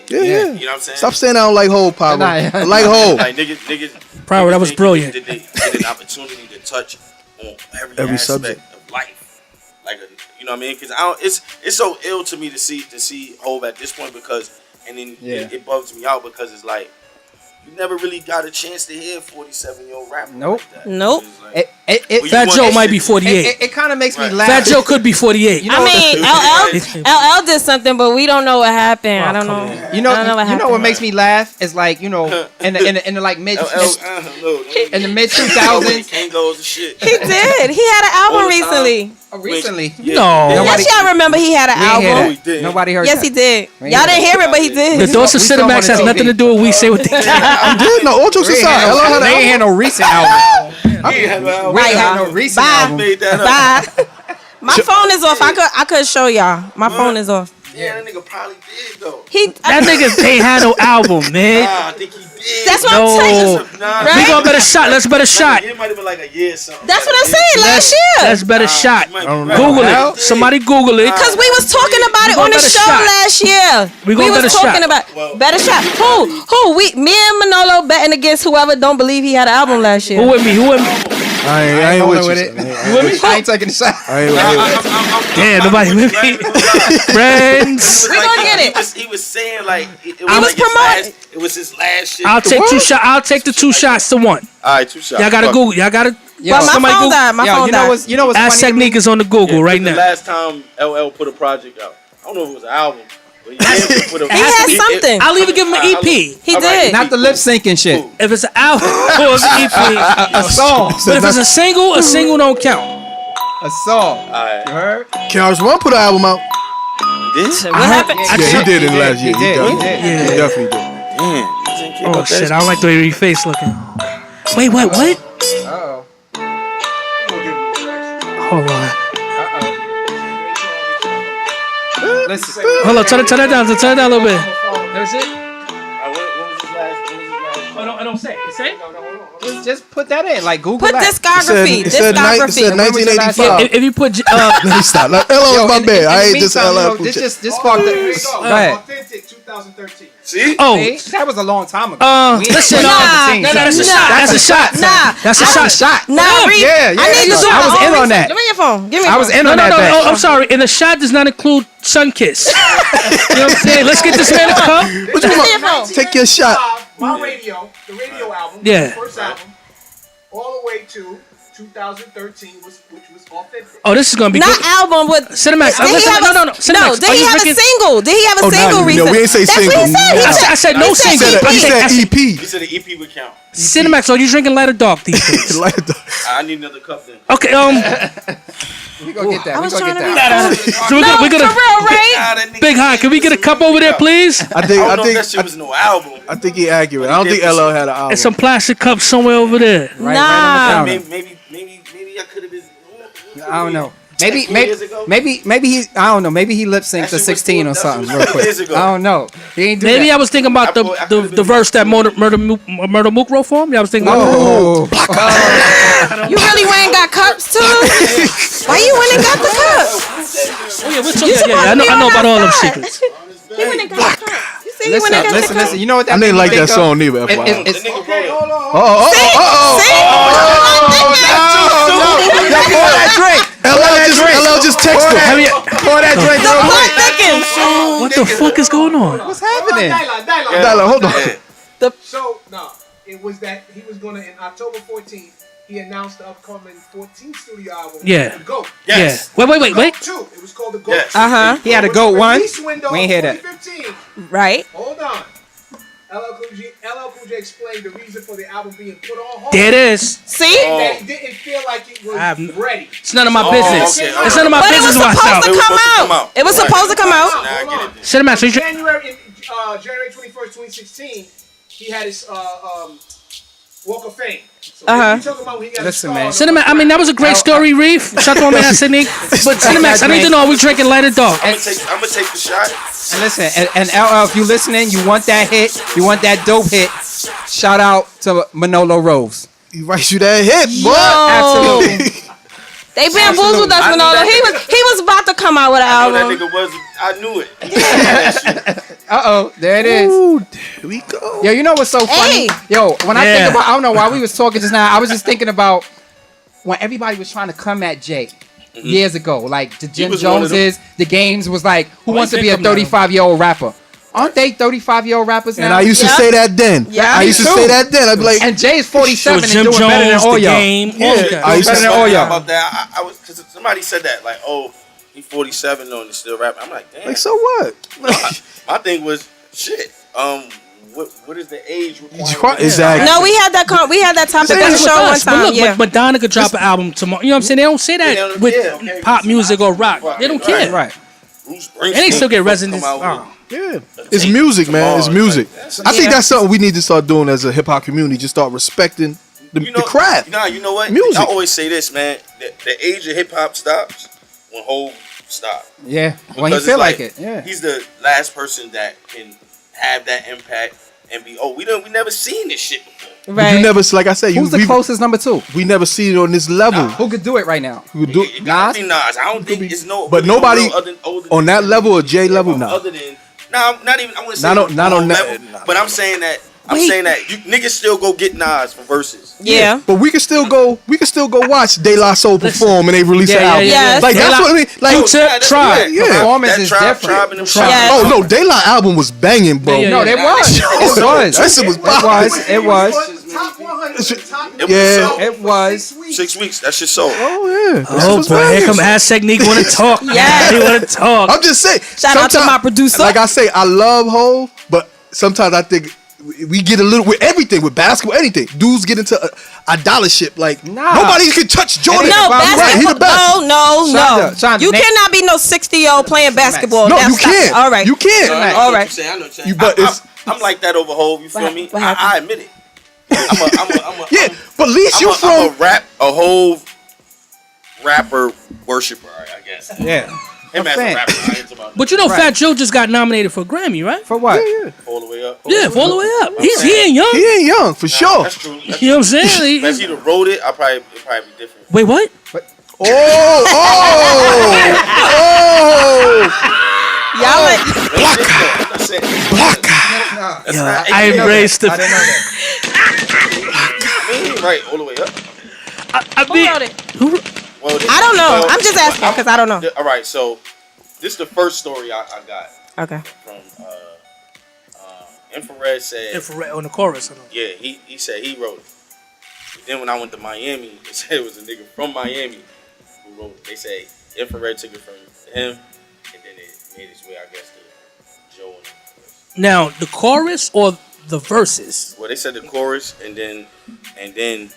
Speaker 5: Yeah.
Speaker 1: You know what I'm saying?
Speaker 5: Stop saying I don't like Hov, Power. I like Hov.
Speaker 1: Like niggas.
Speaker 2: Power, that was brilliant.
Speaker 1: Did they get an opportunity to touch on every aspect
Speaker 5: subject
Speaker 1: of life? You know what I mean? Because it's so ill to me to see Hov at this point because it bugs me out because it's like you never really got a chance to hear a 47-year-old rapper.
Speaker 3: Nope.
Speaker 1: Like that.
Speaker 4: Nope.
Speaker 1: Like,
Speaker 2: Fat Joe might be 48.
Speaker 3: It kind of makes me laugh.
Speaker 2: Fat Joe could be 48.
Speaker 3: You know,
Speaker 4: LL did something, but we don't know what happened. I don't know.
Speaker 3: You know,
Speaker 4: I don't know what happened.
Speaker 3: what makes me laugh is like in the like mid in the mid 2000s.
Speaker 1: Kangos and shit.
Speaker 4: He did. He had an album recently.
Speaker 3: Recently,
Speaker 2: No.
Speaker 4: Yes, y'all remember he had an album.
Speaker 3: Nobody heard.
Speaker 4: Yes, he did. Y'all didn't hear it, but he did.
Speaker 2: The Dose of Cinemax has nothing to do with We Say What They Can.
Speaker 5: I'm good. No, all jokes aside.
Speaker 3: They ain't had no recent album. We ain't had no recent album.
Speaker 4: Bye. My phone is off. I could show y'all. My phone is off.
Speaker 1: Yeah, that nigga probably did though.
Speaker 2: That nigga ain't had no album, man.
Speaker 1: I think he did.
Speaker 4: That's what I'm saying.
Speaker 2: We gonna bet a shot. Let's bet a shot.
Speaker 1: It might have been like a year or something.
Speaker 4: That's what I'm saying. Last year.
Speaker 2: Let's bet a shot.
Speaker 1: Right.
Speaker 2: Google it. Somebody Google it.
Speaker 4: Because we was talking about it on the show last year.
Speaker 2: We gonna bet a
Speaker 4: was talking
Speaker 2: shot.
Speaker 4: about better shot. Who? Me and Manolo betting against whoever don't believe he had an album last year.
Speaker 2: Who with me?
Speaker 5: I ain't with
Speaker 3: it.
Speaker 5: you.
Speaker 3: I ain't taking a shot.
Speaker 2: Damn, nobody with me. Friends.
Speaker 4: We gonna get it.
Speaker 1: He was saying like it
Speaker 4: was promoting.
Speaker 1: It was his last shit.
Speaker 2: I'll take 2 shots. I'll take the 2 shots to 1.
Speaker 1: All right, 2 shots.
Speaker 2: Y'all gotta Google. Y'all gotta.
Speaker 4: Well, my phone died. My phone died.
Speaker 3: You know what's
Speaker 2: Ask
Speaker 3: funny?
Speaker 2: Technique is on the Google right
Speaker 1: The
Speaker 2: now.
Speaker 1: last time LL put a project out, I don't know if it was an album, but he did put a.
Speaker 4: He had something.
Speaker 2: I'll even give him an EP.
Speaker 4: He did.
Speaker 3: Not the lip syncing shit.
Speaker 2: If it's an album or it's an EP,
Speaker 3: A song.
Speaker 2: but if it's a single don't count.
Speaker 3: A song.
Speaker 1: Alright.
Speaker 3: You heard?
Speaker 5: KRS-One put an album out.
Speaker 1: This?
Speaker 4: What happened?
Speaker 5: Yeah, he did in the last year.
Speaker 3: He did.
Speaker 5: He definitely did.
Speaker 1: Damn.
Speaker 2: Oh shit! I don't like the way your face looking. Wait, what?
Speaker 3: Uh-oh.
Speaker 2: Hold on.
Speaker 3: Listen.
Speaker 2: Hold on. Turn that down. Turn it down a little bit. Let me see.
Speaker 1: When was his last?
Speaker 2: I don't say. You say?
Speaker 3: Just put that in. Like Google
Speaker 4: Put
Speaker 3: that.
Speaker 4: discography.
Speaker 5: It said
Speaker 4: Discography.
Speaker 5: 1985.
Speaker 2: If you put
Speaker 5: Let me stop. LL was my bad. I ain't just LL.
Speaker 3: This sparked the. Go ahead.
Speaker 6: Authentic 2013.
Speaker 1: See?
Speaker 2: oh.
Speaker 3: See? That was a long time ago.
Speaker 2: Listen,
Speaker 4: Nah.
Speaker 2: that's a shot. That's a shot.
Speaker 4: Nah.
Speaker 2: That's a shot.
Speaker 4: Nah, read.
Speaker 3: Yeah.
Speaker 4: I need to do
Speaker 3: I was
Speaker 4: my
Speaker 3: in
Speaker 4: own
Speaker 3: on that.
Speaker 4: research. Give me your phone. Give me.
Speaker 3: I
Speaker 4: your
Speaker 3: was
Speaker 4: phone.
Speaker 3: in on that.
Speaker 2: No.
Speaker 3: batch.
Speaker 2: I'm sorry. And the shot does not include Sunkiss. You know what I'm saying? Let's get this man a cup.
Speaker 5: What you
Speaker 4: Give me your
Speaker 5: want?
Speaker 4: phone.
Speaker 5: Take your shot.
Speaker 6: My radio, the radio album,
Speaker 2: Yeah.
Speaker 6: the first album, all the way to 2013, which was authentic.
Speaker 2: Oh, this is gonna be
Speaker 4: Not
Speaker 2: good.
Speaker 4: album with.
Speaker 2: Cinemax.
Speaker 4: Did he
Speaker 2: Listen,
Speaker 4: have
Speaker 2: no.
Speaker 4: No.
Speaker 2: Cinemax.
Speaker 4: Did he have a single? Did he have a
Speaker 5: Oh,
Speaker 4: single
Speaker 5: no,
Speaker 4: recently?
Speaker 5: we ain't say
Speaker 4: That's
Speaker 5: single.
Speaker 4: what he said.
Speaker 2: I said no
Speaker 4: said
Speaker 2: single.
Speaker 4: EP.
Speaker 5: He said EP.
Speaker 1: He said the EP would count.
Speaker 2: Cinemax. Are you drinking light or dark these days?
Speaker 1: I need another cup then.
Speaker 2: Okay.
Speaker 3: We gonna get that.
Speaker 4: I
Speaker 3: We
Speaker 4: was
Speaker 3: gonna
Speaker 4: trying
Speaker 3: get
Speaker 4: to
Speaker 3: that.
Speaker 2: So we're
Speaker 4: No,
Speaker 2: gonna.
Speaker 4: for real, right?
Speaker 2: Big High, can we get a cup over there, please?
Speaker 5: I
Speaker 1: I don't know if
Speaker 5: think
Speaker 1: that shit was no album.
Speaker 5: I think he accurate. I don't think LL had an album.
Speaker 2: And some plastic cups somewhere over there.
Speaker 3: Right
Speaker 4: Nah.
Speaker 3: on the counter.
Speaker 1: Maybe I could have been.
Speaker 3: I don't know.
Speaker 1: Like 4 years ago?
Speaker 3: Maybe he. I don't know. Maybe he lip synced
Speaker 1: That
Speaker 3: to
Speaker 1: shit was
Speaker 3: 16 or
Speaker 1: that shit
Speaker 3: something
Speaker 1: was
Speaker 3: real
Speaker 1: 4
Speaker 3: quick.
Speaker 1: years ago.
Speaker 3: I don't know. He ain't do
Speaker 2: Maybe
Speaker 3: that.
Speaker 2: I was thinking about
Speaker 1: I could've
Speaker 2: the
Speaker 1: been
Speaker 2: verse that Murder Mook wrote for him. Yeah, I was thinking about
Speaker 3: Oh,
Speaker 4: You really went and got cups too? Why you went and got the cups?
Speaker 2: Oh, yeah, we're talking. Yeah, I know about all them secrets.
Speaker 4: He went and got the cups. You see, he went and got the cups.
Speaker 3: listen. You know what that
Speaker 5: I
Speaker 3: made
Speaker 5: didn't
Speaker 3: me
Speaker 5: like
Speaker 3: think
Speaker 5: that
Speaker 3: of?
Speaker 5: song neither. FYI.
Speaker 3: It's- Pour that drink.
Speaker 5: LL just texted him.
Speaker 3: Pour that drink real quick.
Speaker 2: What the fuck is going on?
Speaker 3: What's happening?
Speaker 5: Hold on.
Speaker 6: So, no, it was that he was going to, in October 14th,
Speaker 7: he announced the upcoming 14th studio album.
Speaker 2: Yeah.
Speaker 7: The GOAT.
Speaker 1: Yes.
Speaker 2: Yeah. Wait.
Speaker 7: GOAT 2. It was called the GOAT.
Speaker 1: Yes.
Speaker 7: 2.
Speaker 3: He had a
Speaker 7: With
Speaker 3: GOAT
Speaker 7: the
Speaker 3: 1.
Speaker 7: release window
Speaker 3: We ain't hear that.
Speaker 7: 2015.
Speaker 4: Right.
Speaker 7: Hold on. LL Cool J explained the reason for the album being put on hold.
Speaker 2: There it is.
Speaker 4: See?
Speaker 7: That he didn't feel like it was ready.
Speaker 2: It's none of my business.
Speaker 1: okay.
Speaker 2: It's none of my
Speaker 4: But it was
Speaker 2: business. Watch
Speaker 4: supposed
Speaker 2: out.
Speaker 4: to come out. It was
Speaker 1: Right.
Speaker 4: supposed to come out.
Speaker 1: Now I get it.
Speaker 2: Cinemax. So you
Speaker 7: January 21st, 2016, he had his Walk of Fame. So you talking about when he got
Speaker 3: Listen,
Speaker 7: his
Speaker 3: man.
Speaker 7: star,
Speaker 2: Cinemax. I mean, that was a great story, Reef. Shout out to my man Sydney. But Cinemax, I need to know, are we drinking light or dark?
Speaker 1: I'm gonna take the shot.
Speaker 3: And listen, and LL, if you listening, you want that hit, you want that dope hit, shout out to Manolo Rose.
Speaker 5: He writes you that hit, boy.
Speaker 3: Absolutely.
Speaker 4: They bamboozled us,
Speaker 1: I knew
Speaker 4: Manolo.
Speaker 1: that
Speaker 4: He was about to come out with an
Speaker 1: I know that
Speaker 4: album.
Speaker 1: nigga was. I knew it.
Speaker 3: There it is.
Speaker 5: Ooh, there we go.
Speaker 3: Yo, you know what's so funny?
Speaker 4: Hey.
Speaker 3: Yo, when I
Speaker 2: Yeah.
Speaker 3: think about, I don't know why we was talking just now. I was just thinking about when everybody was trying to come at Jay years ago, like the Jim
Speaker 1: was one of them.
Speaker 3: Joneses, the games was like, who wants to
Speaker 2: you
Speaker 3: be a
Speaker 2: think of now?
Speaker 3: 35-year-old rapper? Aren't they 35-year-old rappers now?
Speaker 5: And I used to
Speaker 4: Yeah.
Speaker 5: say that then.
Speaker 4: Yeah.
Speaker 5: I used to
Speaker 3: Me
Speaker 5: say
Speaker 3: too.
Speaker 5: that then. I'd be like,
Speaker 3: And Jay is 47 and
Speaker 2: Jim
Speaker 3: doing better than
Speaker 2: Jones,
Speaker 3: all
Speaker 2: the
Speaker 3: y'all.
Speaker 2: game.
Speaker 5: Yeah.
Speaker 2: all that.
Speaker 5: I used to
Speaker 3: Better than
Speaker 5: say
Speaker 3: all
Speaker 1: Yeah,
Speaker 3: y'all.
Speaker 1: about that. I was because somebody said that like, oh, he's 47 though and he's still rapping. I'm like, damn.
Speaker 5: like, so what?
Speaker 1: My thing was shit. What is the age requirement?
Speaker 5: Exactly.
Speaker 4: No, we had that topic on the
Speaker 2: That's with
Speaker 4: show one
Speaker 2: us. But
Speaker 4: time.
Speaker 2: look,
Speaker 4: Yeah.
Speaker 2: Madonna could drop an album tomorrow. You know what I'm saying? They don't say
Speaker 1: They
Speaker 2: that
Speaker 1: don't
Speaker 2: with
Speaker 1: care, okay.
Speaker 2: pop music or rock. They don't care.
Speaker 3: Right.
Speaker 1: Bruce
Speaker 2: And they still get
Speaker 1: Springsteen
Speaker 2: resonance.
Speaker 1: come out
Speaker 2: Oh.
Speaker 5: Yeah.
Speaker 1: with
Speaker 5: It's
Speaker 1: tape
Speaker 5: music, man. It's
Speaker 1: tomorrow.
Speaker 5: music.
Speaker 1: Like,
Speaker 5: I think
Speaker 4: Yeah.
Speaker 5: that's something we need to start doing as a hip hop community. Just start respecting the craft.
Speaker 1: Nah, you know what?
Speaker 5: Music.
Speaker 1: I always say this, man. The age of hip hop stops when Hov stop.
Speaker 3: Yeah. When he
Speaker 1: Because
Speaker 3: feel
Speaker 1: it's
Speaker 3: like it. Yeah.
Speaker 1: He's the last person that can have that impact and be. Oh, we never seen this shit before.
Speaker 4: Right.
Speaker 5: You never, like I said,
Speaker 3: Who's the closest number 2?
Speaker 5: we never seen it on this level.
Speaker 3: Who could do it right now?
Speaker 5: We would do
Speaker 1: It gotta be Nas. I don't think it's no.
Speaker 5: But
Speaker 1: really
Speaker 5: nobody
Speaker 1: no real older
Speaker 5: on
Speaker 1: than
Speaker 5: that level or J level,
Speaker 1: no.
Speaker 5: nah.
Speaker 1: Other than not even. I wouldn't say
Speaker 5: Not on that-
Speaker 1: level. But I'm saying that. I'm saying that you niggas still go get Nas for verses.
Speaker 4: Yeah.
Speaker 5: But we can still go watch De La Soul perform and they release an album.
Speaker 4: Yes.
Speaker 5: Like
Speaker 2: De
Speaker 5: that's
Speaker 2: La-
Speaker 5: what I mean. Like
Speaker 2: Q-Tip, Tribe.
Speaker 5: Yeah.
Speaker 3: Performance
Speaker 1: That
Speaker 3: is
Speaker 1: tribe
Speaker 3: different.
Speaker 1: and them
Speaker 4: Yes.
Speaker 5: Oh no, De La album was banging, bro.
Speaker 2: Yeah,
Speaker 3: No, they was. It was.
Speaker 5: That shit was
Speaker 3: It was. It was.
Speaker 7: Top 100. Top
Speaker 5: Yeah.
Speaker 3: It was.
Speaker 1: 6 weeks. That shit sold.
Speaker 5: Oh yeah. That shit
Speaker 2: Oh
Speaker 5: was
Speaker 2: boy, here
Speaker 5: banging.
Speaker 2: come Ass Technique want to talk.
Speaker 4: Yes.
Speaker 2: He want to talk.
Speaker 5: I'm just saying.
Speaker 4: Shout out to
Speaker 5: sometimes-
Speaker 4: my producer.
Speaker 5: Like I say, I love Hov, but sometimes I think we get a little with everything, with basketball, anything. Dudes get into idolship. Like
Speaker 3: Nah.
Speaker 5: nobody can touch Jordan.
Speaker 4: No,
Speaker 5: Right, he the
Speaker 4: basketball.
Speaker 5: best.
Speaker 4: No.
Speaker 3: Shonda,
Speaker 4: You
Speaker 3: name-
Speaker 4: cannot be no 60-year-old playing basketball.
Speaker 5: No,
Speaker 4: That's
Speaker 5: you can't.
Speaker 4: All right.
Speaker 5: You can't.
Speaker 1: I know
Speaker 4: All
Speaker 1: what
Speaker 4: right.
Speaker 1: you're saying. I know what you're saying.
Speaker 5: You- but it's-
Speaker 1: I'm like that over Hov. You feel
Speaker 4: What-
Speaker 1: me?
Speaker 4: what happened?
Speaker 1: I admit it. I'm a
Speaker 5: Yeah, but at least you
Speaker 1: I'm
Speaker 5: from
Speaker 1: a Hov rapper worshiper, I guess.
Speaker 3: Yeah.
Speaker 1: Him as a
Speaker 3: saying.
Speaker 1: rapper, I ain't about
Speaker 2: But you know,
Speaker 3: Right.
Speaker 2: Fat Joe just got nominated for a Grammy, right?
Speaker 3: For what?
Speaker 1: all the way up.
Speaker 2: Yeah, for all the way up. He ain't young.
Speaker 5: he ain't young for sure.
Speaker 1: That's true. That's
Speaker 2: You know what I'm saying?
Speaker 1: If he'd have wrote it, it'd probably be different.
Speaker 2: Wait, what?
Speaker 5: Oh,
Speaker 4: Y'all like,
Speaker 1: I'm not saying. That's not-
Speaker 2: I embraced the.
Speaker 3: I didn't know that.
Speaker 1: Right, all the way up.
Speaker 2: I
Speaker 4: who
Speaker 2: mean,
Speaker 4: wrote it?
Speaker 1: Well,
Speaker 4: I don't know. I'm just asking because I don't know.
Speaker 1: All right, so this is the first story I got
Speaker 4: Okay.
Speaker 1: from Infrared said.
Speaker 2: infrared on the chorus.
Speaker 1: Yeah, he said he wrote it. But then when I went to Miami, they said it was a nigga from Miami who wrote it. They say Infrared took it from him, and then it made its way, I guess, to Joe and the chorus.
Speaker 2: Now, the chorus or the verses?
Speaker 1: Well, they said the chorus, and then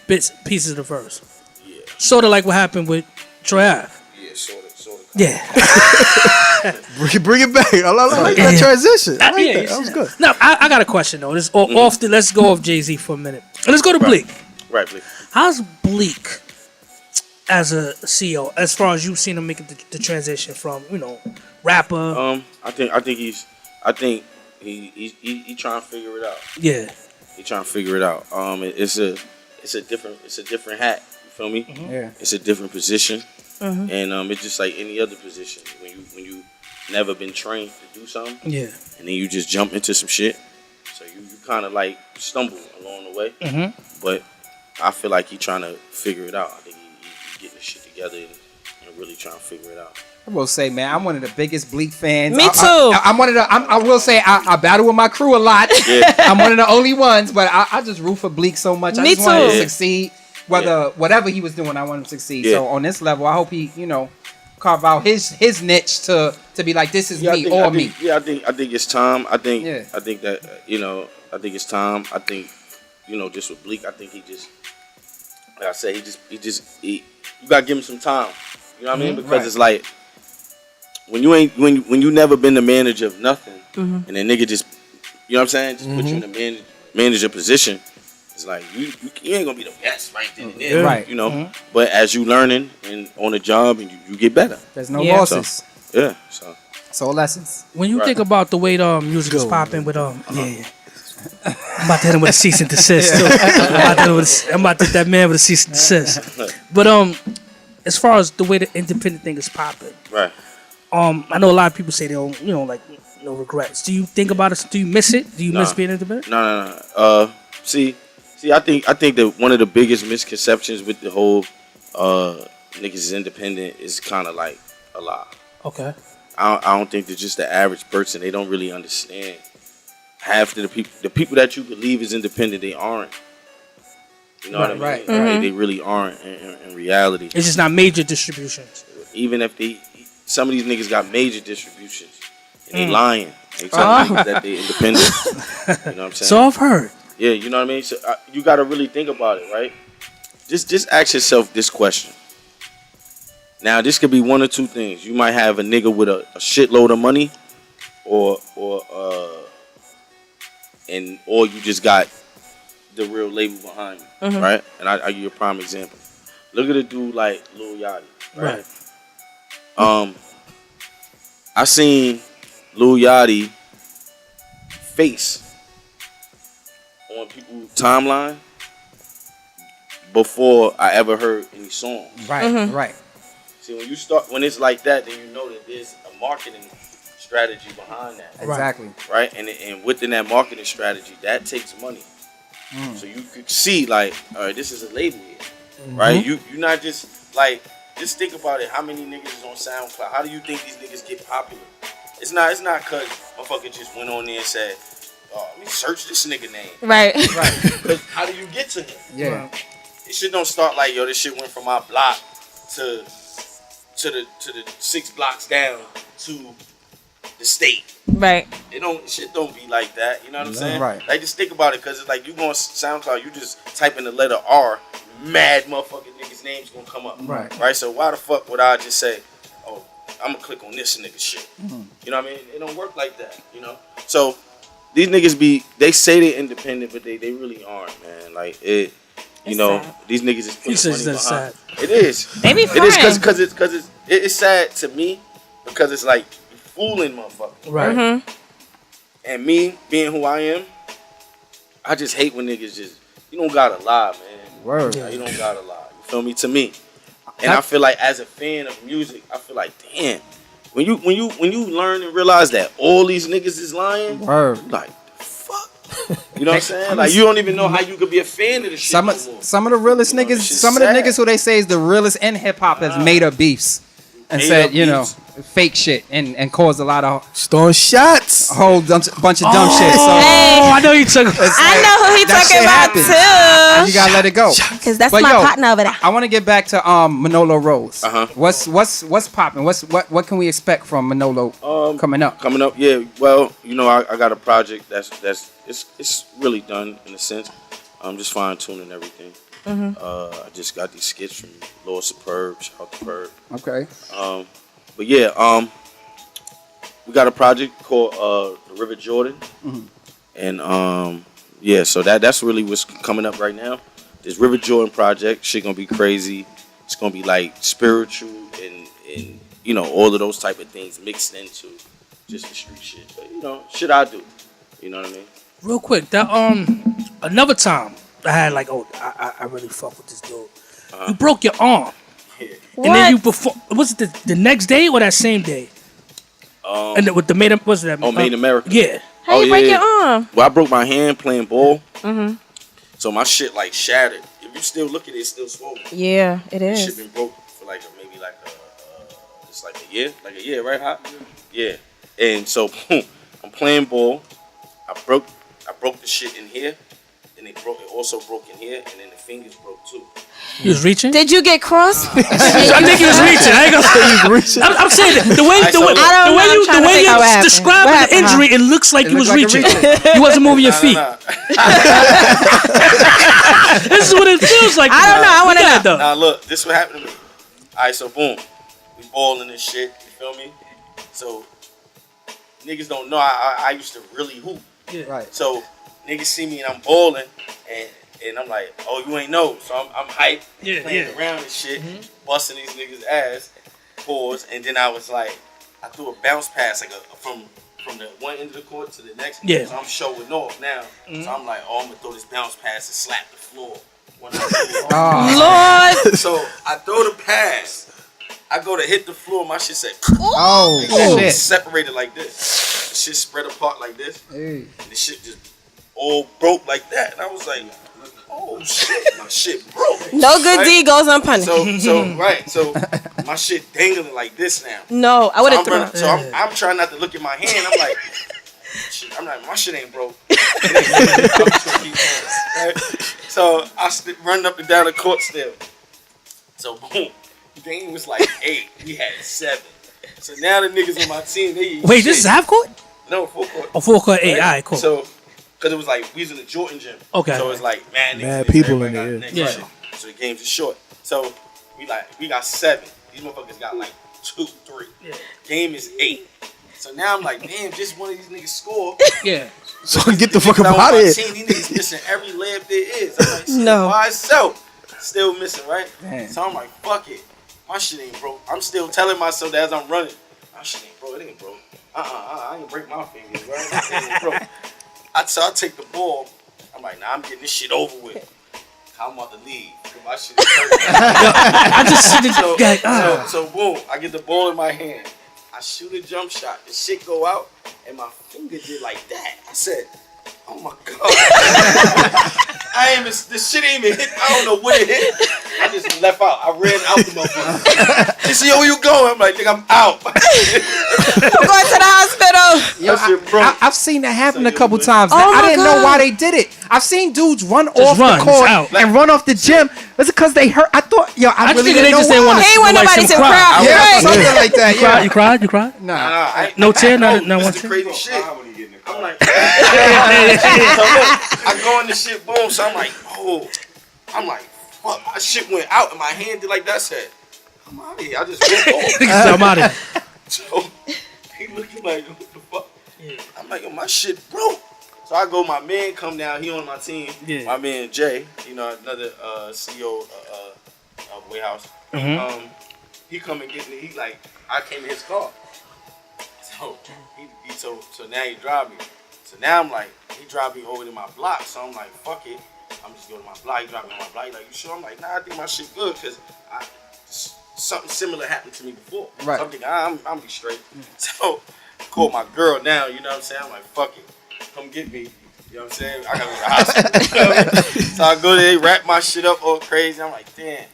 Speaker 2: Bits, pieces of the verse.
Speaker 1: yeah,
Speaker 2: Sort of like what happened with Troy Ave.
Speaker 1: yeah, sort of.
Speaker 2: Yeah.
Speaker 5: bring it back. I like that
Speaker 2: Yeah.
Speaker 5: transition. I like
Speaker 2: Yeah,
Speaker 5: that. That was good.
Speaker 2: Now, I got a question, though. Let's go off Jay-Z for a minute. Let's go to Bleak.
Speaker 1: Right, please.
Speaker 2: How's Bleak as a CEO, as far as you've seen him make the transition from, rapper?
Speaker 1: I think he's trying to figure it out.
Speaker 2: Yeah.
Speaker 1: He trying to figure it out. It's a different hat. You feel me?
Speaker 3: Yeah.
Speaker 1: It's a different position, and it's just like any other position. When you never been trained to do something,
Speaker 2: Yeah.
Speaker 1: and then you just jump into some shit, so you kind of like stumble along the way.
Speaker 2: Mhm.
Speaker 1: But I feel like he's trying to figure it out. I think he's getting the shit together and really trying to figure it out.
Speaker 3: I will say, man, I'm one of the biggest Bleak fans.
Speaker 4: Me too.
Speaker 3: I'm one of the. I will say, I battle with my crew a lot.
Speaker 1: Yeah.
Speaker 3: I'm one of the only ones, but I just root for Bleak so much. I
Speaker 4: Me
Speaker 3: just want him to
Speaker 4: too.
Speaker 3: succeed. whatever he was doing, I want him to succeed.
Speaker 1: Yeah.
Speaker 3: So on this level, I hope he, carve out his niche to be like, this is me.
Speaker 1: Yeah, I think it's time. I think that I think it's time. I think just with Bleak, I think he just, like I said, you gotta give him some time. You know what I mean? Because it's like when you never been the manager of nothing, and then nigga just, you know what I'm saying, just put you in a manager position. It's like you ain't gonna be the best right then and there,
Speaker 3: right?
Speaker 1: But as you learning and on the job, and you get better.
Speaker 3: There's no losses.
Speaker 1: So,
Speaker 3: So lessons.
Speaker 2: When you think about the way the music is popping with I'm about to hit him with a cease and desist too. I'm about to hit that man with a cease and desist. But as far as the way the independent thing is popping,
Speaker 1: right?
Speaker 2: I know a lot of people say they don't, like no regrets. Do you think about it? Do you miss it? Do you miss being independent?
Speaker 1: No. See, I think that one of the biggest misconceptions with the whole niggas is independent is kind of like a lie.
Speaker 2: Okay.
Speaker 1: I don't think that just the average person, they don't really understand. Half of the people that you believe is independent, they aren't. You know what I mean?
Speaker 3: Right.
Speaker 1: They really aren't in reality.
Speaker 2: It's just not major distributions.
Speaker 1: Even if some of these niggas got major distributions, and they lying. They telling niggas that they independent. You know what I'm saying?
Speaker 2: So I've heard.
Speaker 1: Yeah, you know what I mean? So you got to really think about it, right? Just ask yourself this question. Now, this could be one or two things. You might have a nigga with a shitload of money, or you just got the real label behind you, right? And I'll give you a prime example. Look at a dude like Lil Yachty, right? I seen Lil Yachty face on people's timeline before I ever heard any songs.
Speaker 3: Right.
Speaker 1: See, when it's like that, then you know that there's a marketing strategy behind that.
Speaker 3: Exactly.
Speaker 1: Right? And within that marketing strategy, that takes money. So you could see, like, all right, this is a label here. Right? You're not just, like, just think about it. How many niggas is on SoundCloud? How do you think these niggas get popular? It's not because motherfucker just went on there and said, let me search this nigga name.
Speaker 4: Right.
Speaker 1: Because how do you get to him?
Speaker 3: Yeah.
Speaker 1: It shit don't start like, yo, this shit went from my block to the 6 blocks down to the state.
Speaker 4: Right.
Speaker 1: Shit don't be like that. You know what I'm saying?
Speaker 3: Right.
Speaker 1: Like, just think about it, because it's like you go on SoundCloud, you just type in the letter R, mad motherfucking niggas' names gonna come up. Right. So why the fuck would I just say, oh, I'm gonna click on this nigga shit? You know what I mean? It don't work like that. You know. So these niggas they say they're independent, but they really aren't, man. Like it. You know,
Speaker 4: sad.
Speaker 1: These niggas is putting money behind.
Speaker 2: Sad.
Speaker 1: It is.
Speaker 4: They be
Speaker 1: It is
Speaker 4: fronting.
Speaker 1: because it's sad to me, because it's like you fooling motherfuckers.
Speaker 2: Right.
Speaker 1: And me being who I am, I just hate when niggas just, you don't gotta lie, man.
Speaker 3: Word.
Speaker 1: You don't gotta lie. You feel me? To me. And I feel like as a fan of music, I feel like, damn, when you learn and realize that all these niggas is lying,
Speaker 3: Word.
Speaker 1: you like, fuck. You know what I'm saying? Like, you don't even know how you could be a fan of this shit.
Speaker 3: Some of the realest niggas, some of the niggas who they say is the realest in hip hop has made up beefs and said, fake shit and caused a lot of
Speaker 5: Stone shots.
Speaker 3: a whole bunch of dumb shit. So
Speaker 2: I know you took.
Speaker 4: I know who he
Speaker 3: that
Speaker 4: talking
Speaker 3: shit
Speaker 4: about
Speaker 3: happens. You
Speaker 4: too.
Speaker 3: gotta let it go.
Speaker 4: Because that's
Speaker 3: But
Speaker 4: my
Speaker 3: yo,
Speaker 4: partner over there.
Speaker 3: I want to get back to Manolo Rose.
Speaker 1: Uh-huh.
Speaker 3: What's popping? What can we expect from Manolo coming up?
Speaker 1: Coming up, yeah. Well, I got a project it's really done in a sense. I'm just fine tuning everything. I just got these skits from Lord Superb. Shout out to Perb.
Speaker 3: Okay.
Speaker 1: But yeah, we got a project called The River Jordan, and yeah, so that's really what's coming up right now. This River Jordan project, shit gonna be crazy. It's gonna be like spiritual and all of those type of things mixed into just the street shit. But shit I do. You know what I mean?
Speaker 2: Real quick, that another time I had like, I really fuck with this dude. You broke your arm.
Speaker 4: What?
Speaker 2: And then you perform. Was it the next day or that same day? And with the Made was that?
Speaker 1: Made in America.
Speaker 2: Yeah.
Speaker 4: How you break your arm?
Speaker 1: Well, I broke my hand playing ball. So my shit like shattered. If you still look at it, it's still swollen.
Speaker 4: Yeah, it
Speaker 1: This shit
Speaker 4: is.
Speaker 1: been broke for maybe it's like a year, right? Hot? Yeah. And so I'm playing ball. I broke the shit in here. and it broke. It also broke in here, and then the fingers broke too.
Speaker 2: He was reaching.
Speaker 4: Did you get crossed?
Speaker 2: I think he was reaching. I ain't gonna say he was reaching. I'm saying that the way you described the injury, it looks like he was reaching. He wasn't moving your feet. This is what it feels like.
Speaker 4: I don't know. I want to know.
Speaker 1: Now look, this what happened to me. All right, so boom, we balling and shit. You feel me? So niggas don't know I used to really hoop.
Speaker 2: Yeah.
Speaker 3: Right.
Speaker 1: So niggas see me and I'm balling and I'm like, oh, you ain't know. So I'm hyped, playing around and shit, busting these niggas' ass, pause, and then I was like, I threw a bounce pass like from the one end of the court to the next.
Speaker 2: Yeah.
Speaker 1: So I'm showing off now. So I'm like, oh, I'm gonna throw this bounce pass and slap the floor. When
Speaker 4: Lord.
Speaker 1: So I throw the pass. I go to hit the floor. My shit said,
Speaker 3: Oh, shit.
Speaker 1: separated like this. The shit spread apart like this.
Speaker 3: Hey.
Speaker 1: And the shit just all broke like that. And I was like, oh shit, my shit broke.
Speaker 4: No good deed goes unpunished.
Speaker 1: So my shit dangling like this now.
Speaker 4: No, I would have thrown.
Speaker 1: So I'm trying not to look at my hand. I'm like, shit, my shit ain't broke. Right? So I run up and down the court still. So boom, the game was like 8. We had 7. So now the niggas on my team, they
Speaker 2: Wait, this is half court?
Speaker 1: No, full court.
Speaker 2: Oh, full court 8. All right, cool.
Speaker 1: So, because it was like, we was in the Jordan gym.
Speaker 2: Okay.
Speaker 1: So it's like,
Speaker 5: Mad people in there.
Speaker 2: Yeah.
Speaker 1: So the games are short. So we got 7. These motherfuckers got like 2, 3.
Speaker 2: Yeah.
Speaker 1: Game is 8. So now I'm like, damn, just one of these niggas score.
Speaker 2: Yeah.
Speaker 5: So get the fuck up
Speaker 1: Now
Speaker 5: out
Speaker 1: on
Speaker 5: of
Speaker 1: my
Speaker 5: here.
Speaker 1: team, these niggas missing every layup there is. I'm like,
Speaker 4: No.
Speaker 1: by itself. Still missing, right?
Speaker 3: Damn.
Speaker 1: So I'm like, fuck it. My shit ain't broke. I'm still telling myself that as I'm running, my shit ain't broke. It ain't broke. I ain't break my fingers, right? It ain't broke. So I take the ball. I'm like, nah, I'm getting this shit over with. I'm about to leave. My shit is hurt.
Speaker 2: I just see the guy.
Speaker 1: So boom, I get the ball in my hand. I shoot a jump shot. The shit go out, and my finger did like that. I said, oh my God. This shit ain't even hit. I don't know what it hit. I just left out. I ran out the motherfucker. She said, yo, where you going? I'm like, nigga, I'm out.
Speaker 4: I'm going to the hospital.
Speaker 3: Yo,
Speaker 1: That shit broke.
Speaker 3: I've seen that happen
Speaker 1: So
Speaker 3: a couple
Speaker 1: you-
Speaker 3: times.
Speaker 4: Oh
Speaker 3: I
Speaker 4: my
Speaker 3: didn't know
Speaker 4: God.
Speaker 3: why they did it. I've seen dudes run off
Speaker 2: run,
Speaker 3: the court
Speaker 2: out.
Speaker 3: and run off the gym. Is it because they hurt? I thought, I
Speaker 2: I
Speaker 3: really
Speaker 2: figured they
Speaker 3: didn't know
Speaker 2: just didn't
Speaker 3: why.
Speaker 2: want to
Speaker 4: He ain't want
Speaker 2: like
Speaker 4: nobody
Speaker 2: some
Speaker 4: to
Speaker 2: crowd.
Speaker 4: crowd.
Speaker 3: Yeah,
Speaker 4: Right.
Speaker 3: something like that.
Speaker 2: You cried? You cried?
Speaker 3: Nah.
Speaker 2: No tear? Not one
Speaker 1: This is
Speaker 2: tear?
Speaker 1: crazy shit.
Speaker 6: How would he get in the car?
Speaker 1: I'm like, so look, I go in the shit, boom. So I'm like, oh, I'm like, fuck, my shit went out and my hand did like that. I said, I'm out of here. I just went off.
Speaker 2: Niggas said, I'm out of here.
Speaker 1: So he looking like, what the fuck? I'm like, yo, my shit broke. So I go, my man come down, he on my team.
Speaker 2: Yeah.
Speaker 1: My man Jay, another CEO of Warehouse. He come and get me. He like, I came in his car. So so now he drive me. So now I'm like, he drive me over to my block. So I'm like, fuck it. I'm just going to my block. He drive me to my block. He like, you sure? I'm like, nah, I think my shit good because something similar happened to me before.
Speaker 3: Right.
Speaker 1: So I'm thinking, I'm be straight. So I call my girl now, you know what I'm saying? I'm like, fuck it. Come get me. You know what I'm saying? I gotta go to the hospital. So I go there, wrap my shit up all crazy. I'm like, damn.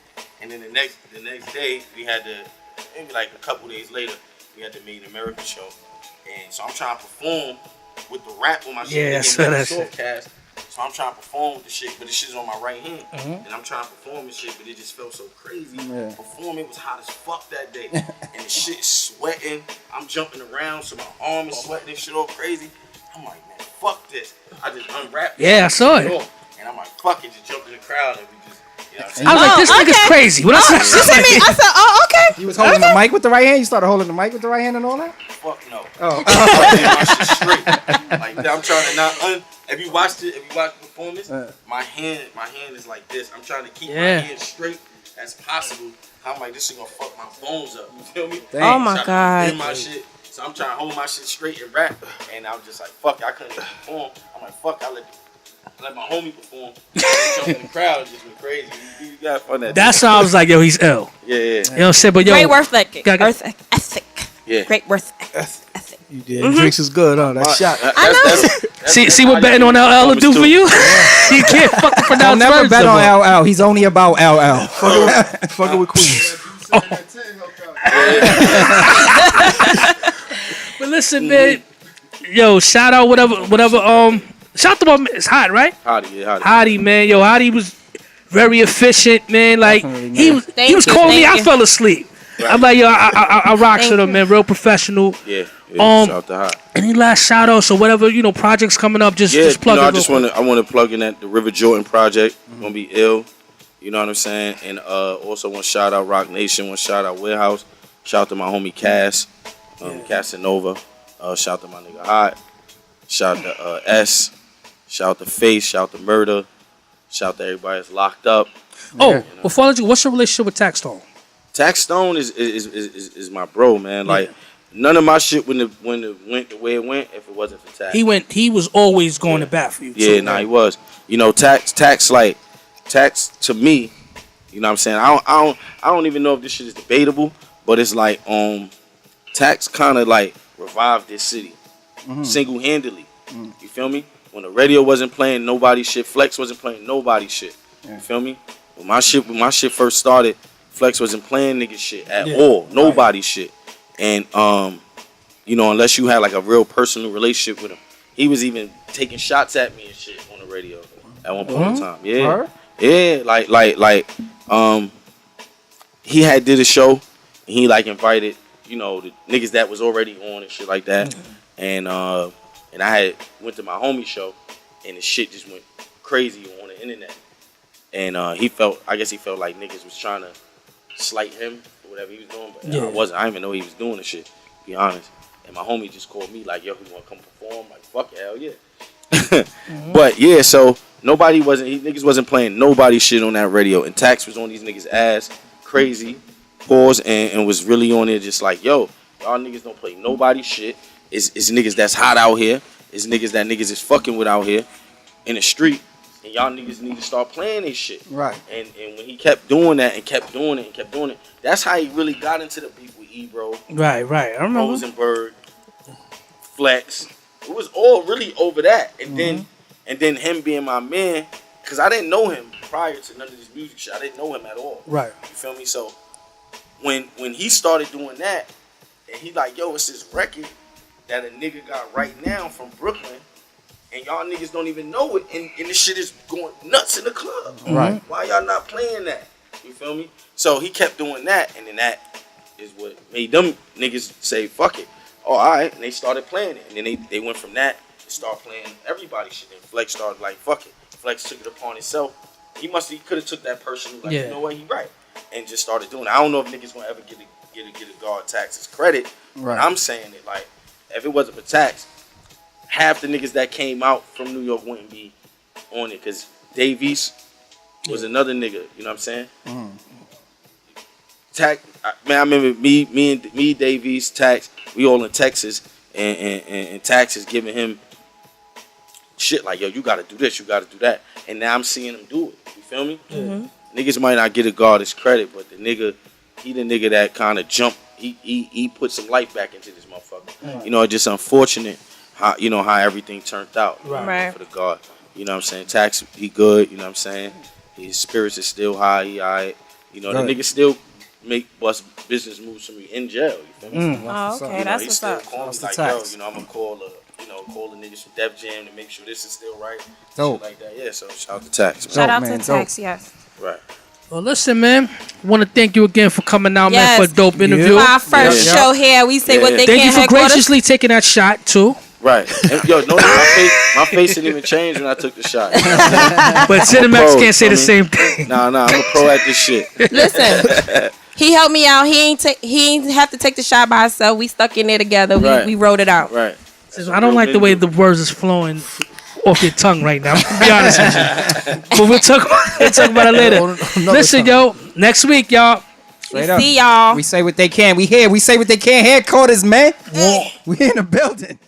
Speaker 1: And then the next day, we had maybe like a couple days later, we had the Made in America show. And so I'm trying to perform with the rap on my shit.
Speaker 2: Yeah, I saw that shit.
Speaker 1: Cast. So I'm trying to perform with the shit, but the shit's on my right hand. And I'm trying to perform and shit, but it just felt so crazy.
Speaker 3: Yeah.
Speaker 1: Performing was hot as fuck that day. And the shit sweating. I'm jumping around, so my arm is sweating and shit all crazy. I'm like, man, fuck this. I just unwrapped it.
Speaker 2: Yeah, I saw it.
Speaker 1: And I'm like, fuck it, just jump in the crowd and we just, you know what I'm saying?
Speaker 2: I was like, this nigga's
Speaker 4: okay.
Speaker 2: crazy. When I saw
Speaker 4: You see me? I said, oh, okay.
Speaker 3: You was holding the mic with the right hand? You started holding the mic with the right hand and all that?
Speaker 1: Fuck no.
Speaker 3: Oh.
Speaker 1: I'm getting my shit straight. Like I'm trying to not if you watch the performance, my hand is like this. I'm trying to keep my hand straight as possible. I'm like, this shit gonna fuck my bones up. You feel me?
Speaker 3: Damn.
Speaker 4: Oh my
Speaker 1: I'm
Speaker 4: God.
Speaker 1: trying to bend my shit. So I'm trying to hold my shit straight and rap. And I was just like, fuck it, I couldn't even perform. I'm like, fuck, I let my homie perform. Jump in the crowd, it just went crazy. You got fun that
Speaker 2: That's how I was like, yo, he's ill.
Speaker 1: Yeah.
Speaker 2: You know what I'm saying? But yo,
Speaker 4: Great worth ethic.
Speaker 2: Got-
Speaker 4: Earth ethic.
Speaker 1: Yeah.
Speaker 4: Great worth ethic.
Speaker 5: You did. Drinks is good, huh? That shot.
Speaker 2: see what betting on LL will do for you? You can't fucking
Speaker 3: I'll
Speaker 2: pronounce
Speaker 3: never
Speaker 2: words
Speaker 3: bet
Speaker 2: no
Speaker 3: on
Speaker 2: more.
Speaker 3: LL. He's only about LL.
Speaker 5: Fucking with Queens.
Speaker 2: But listen, man. Yo, shout out whatever Shout out to my man. It's Hot, right?
Speaker 1: Hottie, yeah, Hottie.
Speaker 2: Hottie, man. Yo, Hottie was very efficient, man. Like
Speaker 3: Definitely,
Speaker 2: he
Speaker 3: man.
Speaker 2: was
Speaker 4: Thank
Speaker 2: he was
Speaker 4: you,
Speaker 2: calling me.
Speaker 4: thank
Speaker 2: I
Speaker 4: you.
Speaker 2: fell asleep.
Speaker 1: Right.
Speaker 2: I'm like, yo, I rocks
Speaker 4: Thank
Speaker 2: with him,
Speaker 4: you.
Speaker 2: man. Real professional.
Speaker 1: Yeah.
Speaker 2: Um,
Speaker 1: Shout out to Hot.
Speaker 2: Any last shout outs or whatever, projects coming up, just plug it.
Speaker 1: I just want to plug in that the River Jordan project. Gonna be ill. You know what I'm saying? And also want to shout out Rock Nation. Want to shout out Warehouse. Shout out to my homie Cass, Casanova. Shout out to my nigga Hot. Shout out to S. Shout out to Face. Shout out to Murder. Shout out to everybody that's locked up.
Speaker 2: Oh, before I let you, what's your relationship with Tax Stone?
Speaker 1: Tax Stone is my bro, man. Like none of my shit when it went the way it went if it wasn't for Tax.
Speaker 2: He was always going to bat for you.
Speaker 1: Yeah,
Speaker 2: too,
Speaker 1: he was. Tax to me, you know what I'm saying? I don't even know if this shit is debatable, but it's like Tax kind of like revived this city single-handedly. You feel me? When the radio wasn't playing nobody shit, Flex wasn't playing nobody shit. You feel me? When my shit first started, Flex wasn't playing nigga shit at all. Nobody shit. And unless you had like a real personal relationship with him, he was even taking shots at me and shit on the radio at one point in time. Yeah. Yeah, like he had did a show and he like invited, the niggas that was already on and shit like that. And I had went to my homie show and the shit just went crazy on the internet. And I guess he felt like niggas was trying to slight him for whatever he was doing, but I wasn't. I didn't even know he was doing the shit, to be honest. And my homie just called me like, yo, he wanna come perform? Like, fuck yeah, hell yeah. But yeah, so niggas wasn't playing nobody shit on that radio. And Tax was on these niggas' ass, crazy, pause, and was really on it just like, yo, y'all niggas don't play nobody shit. It's niggas that's hot out here. It's niggas that niggas is fucking with out here in the street. And y'all niggas need to start playing this shit.
Speaker 3: Right.
Speaker 1: And when he kept doing that and kept doing it, that's how he really got into the beef with Ebro,
Speaker 2: Right. I remember.
Speaker 1: Rosenberg, Flex. It was all really over that. And then him being my man, because I didn't know him prior to none of this music shit. I didn't know him at all.
Speaker 2: Right.
Speaker 1: You feel me? So when he started doing that, and he like, yo, it's this record that a nigga got right now from Brooklyn, and y'all niggas don't even know it, and this shit is going nuts in the club.
Speaker 3: Right.
Speaker 1: Why y'all not playing that? You feel me? So he kept doing that, and then that is what made them niggas say, fuck it. Oh, all right. And they started playing it. And then they went from that to start playing everybody's shit. And Flex started like, fuck it. Flex took it upon himself. He could have took that person, like, you know what, he right. And just started doing it. I don't know if niggas gonna ever get a guard Tax's credit.
Speaker 3: Right.
Speaker 1: But I'm saying it like, if it wasn't for Tax, half the niggas that came out from New York wouldn't be on it. Because Davies was another nigga, you know what I'm saying? Tax, man, I remember me, Davies, Tax, we all in Texas, and Tax is giving him shit like, yo, you gotta do this, you gotta do that. And now I'm seeing him do it. You feel me? Niggas might not get a guard his credit, but the nigga that kind of jumped, he put some life back into this motherfucker. It's just unfortunate how everything turned out
Speaker 4: Right.
Speaker 1: for the guard. You know what I'm saying? Tax, he good, you know what I'm saying? His spirits is still high, he alright. The nigga still make business moves for me in jail. You feel me?
Speaker 4: Oh, okay, that's
Speaker 1: He
Speaker 4: what's
Speaker 1: still
Speaker 4: up.
Speaker 1: call me like,
Speaker 3: Tax.
Speaker 1: yo, I'm gonna call the niggas from Def Jam to make sure this is still right.
Speaker 3: Dope.
Speaker 1: Shit like that. Yeah, so shout out to Tax, man.
Speaker 4: Shout out
Speaker 3: man,
Speaker 4: to Tax, yes.
Speaker 1: Right.
Speaker 2: Well, listen, man. Want to thank you again for coming out,
Speaker 4: Yes.
Speaker 2: man, for a dope interview.
Speaker 4: For our first
Speaker 1: Yeah.
Speaker 4: show here, we say what they
Speaker 2: Thank you
Speaker 4: can
Speaker 2: for
Speaker 4: headquarters.
Speaker 2: graciously taking that shot too.
Speaker 1: Right. And, yo, no, my face didn't even change when I took the shot.
Speaker 2: But Cinemax
Speaker 1: pro,
Speaker 2: can't say the
Speaker 1: homie.
Speaker 2: same thing.
Speaker 1: Nah, I'm a pro at this shit.
Speaker 4: Listen, he helped me out. He ain't have to take the shot by himself. We stuck in there together.
Speaker 1: Right.
Speaker 4: We wrote it out.
Speaker 1: Right.
Speaker 2: I don't like the way the words is flowing off your tongue right now. To be honest with you. But we'll talk about it later. Listen, yo, next week, y'all.
Speaker 3: Straight up.
Speaker 4: See y'all.
Speaker 3: We say what they can. We here. We say what they can. Headquarters, man. We in the building.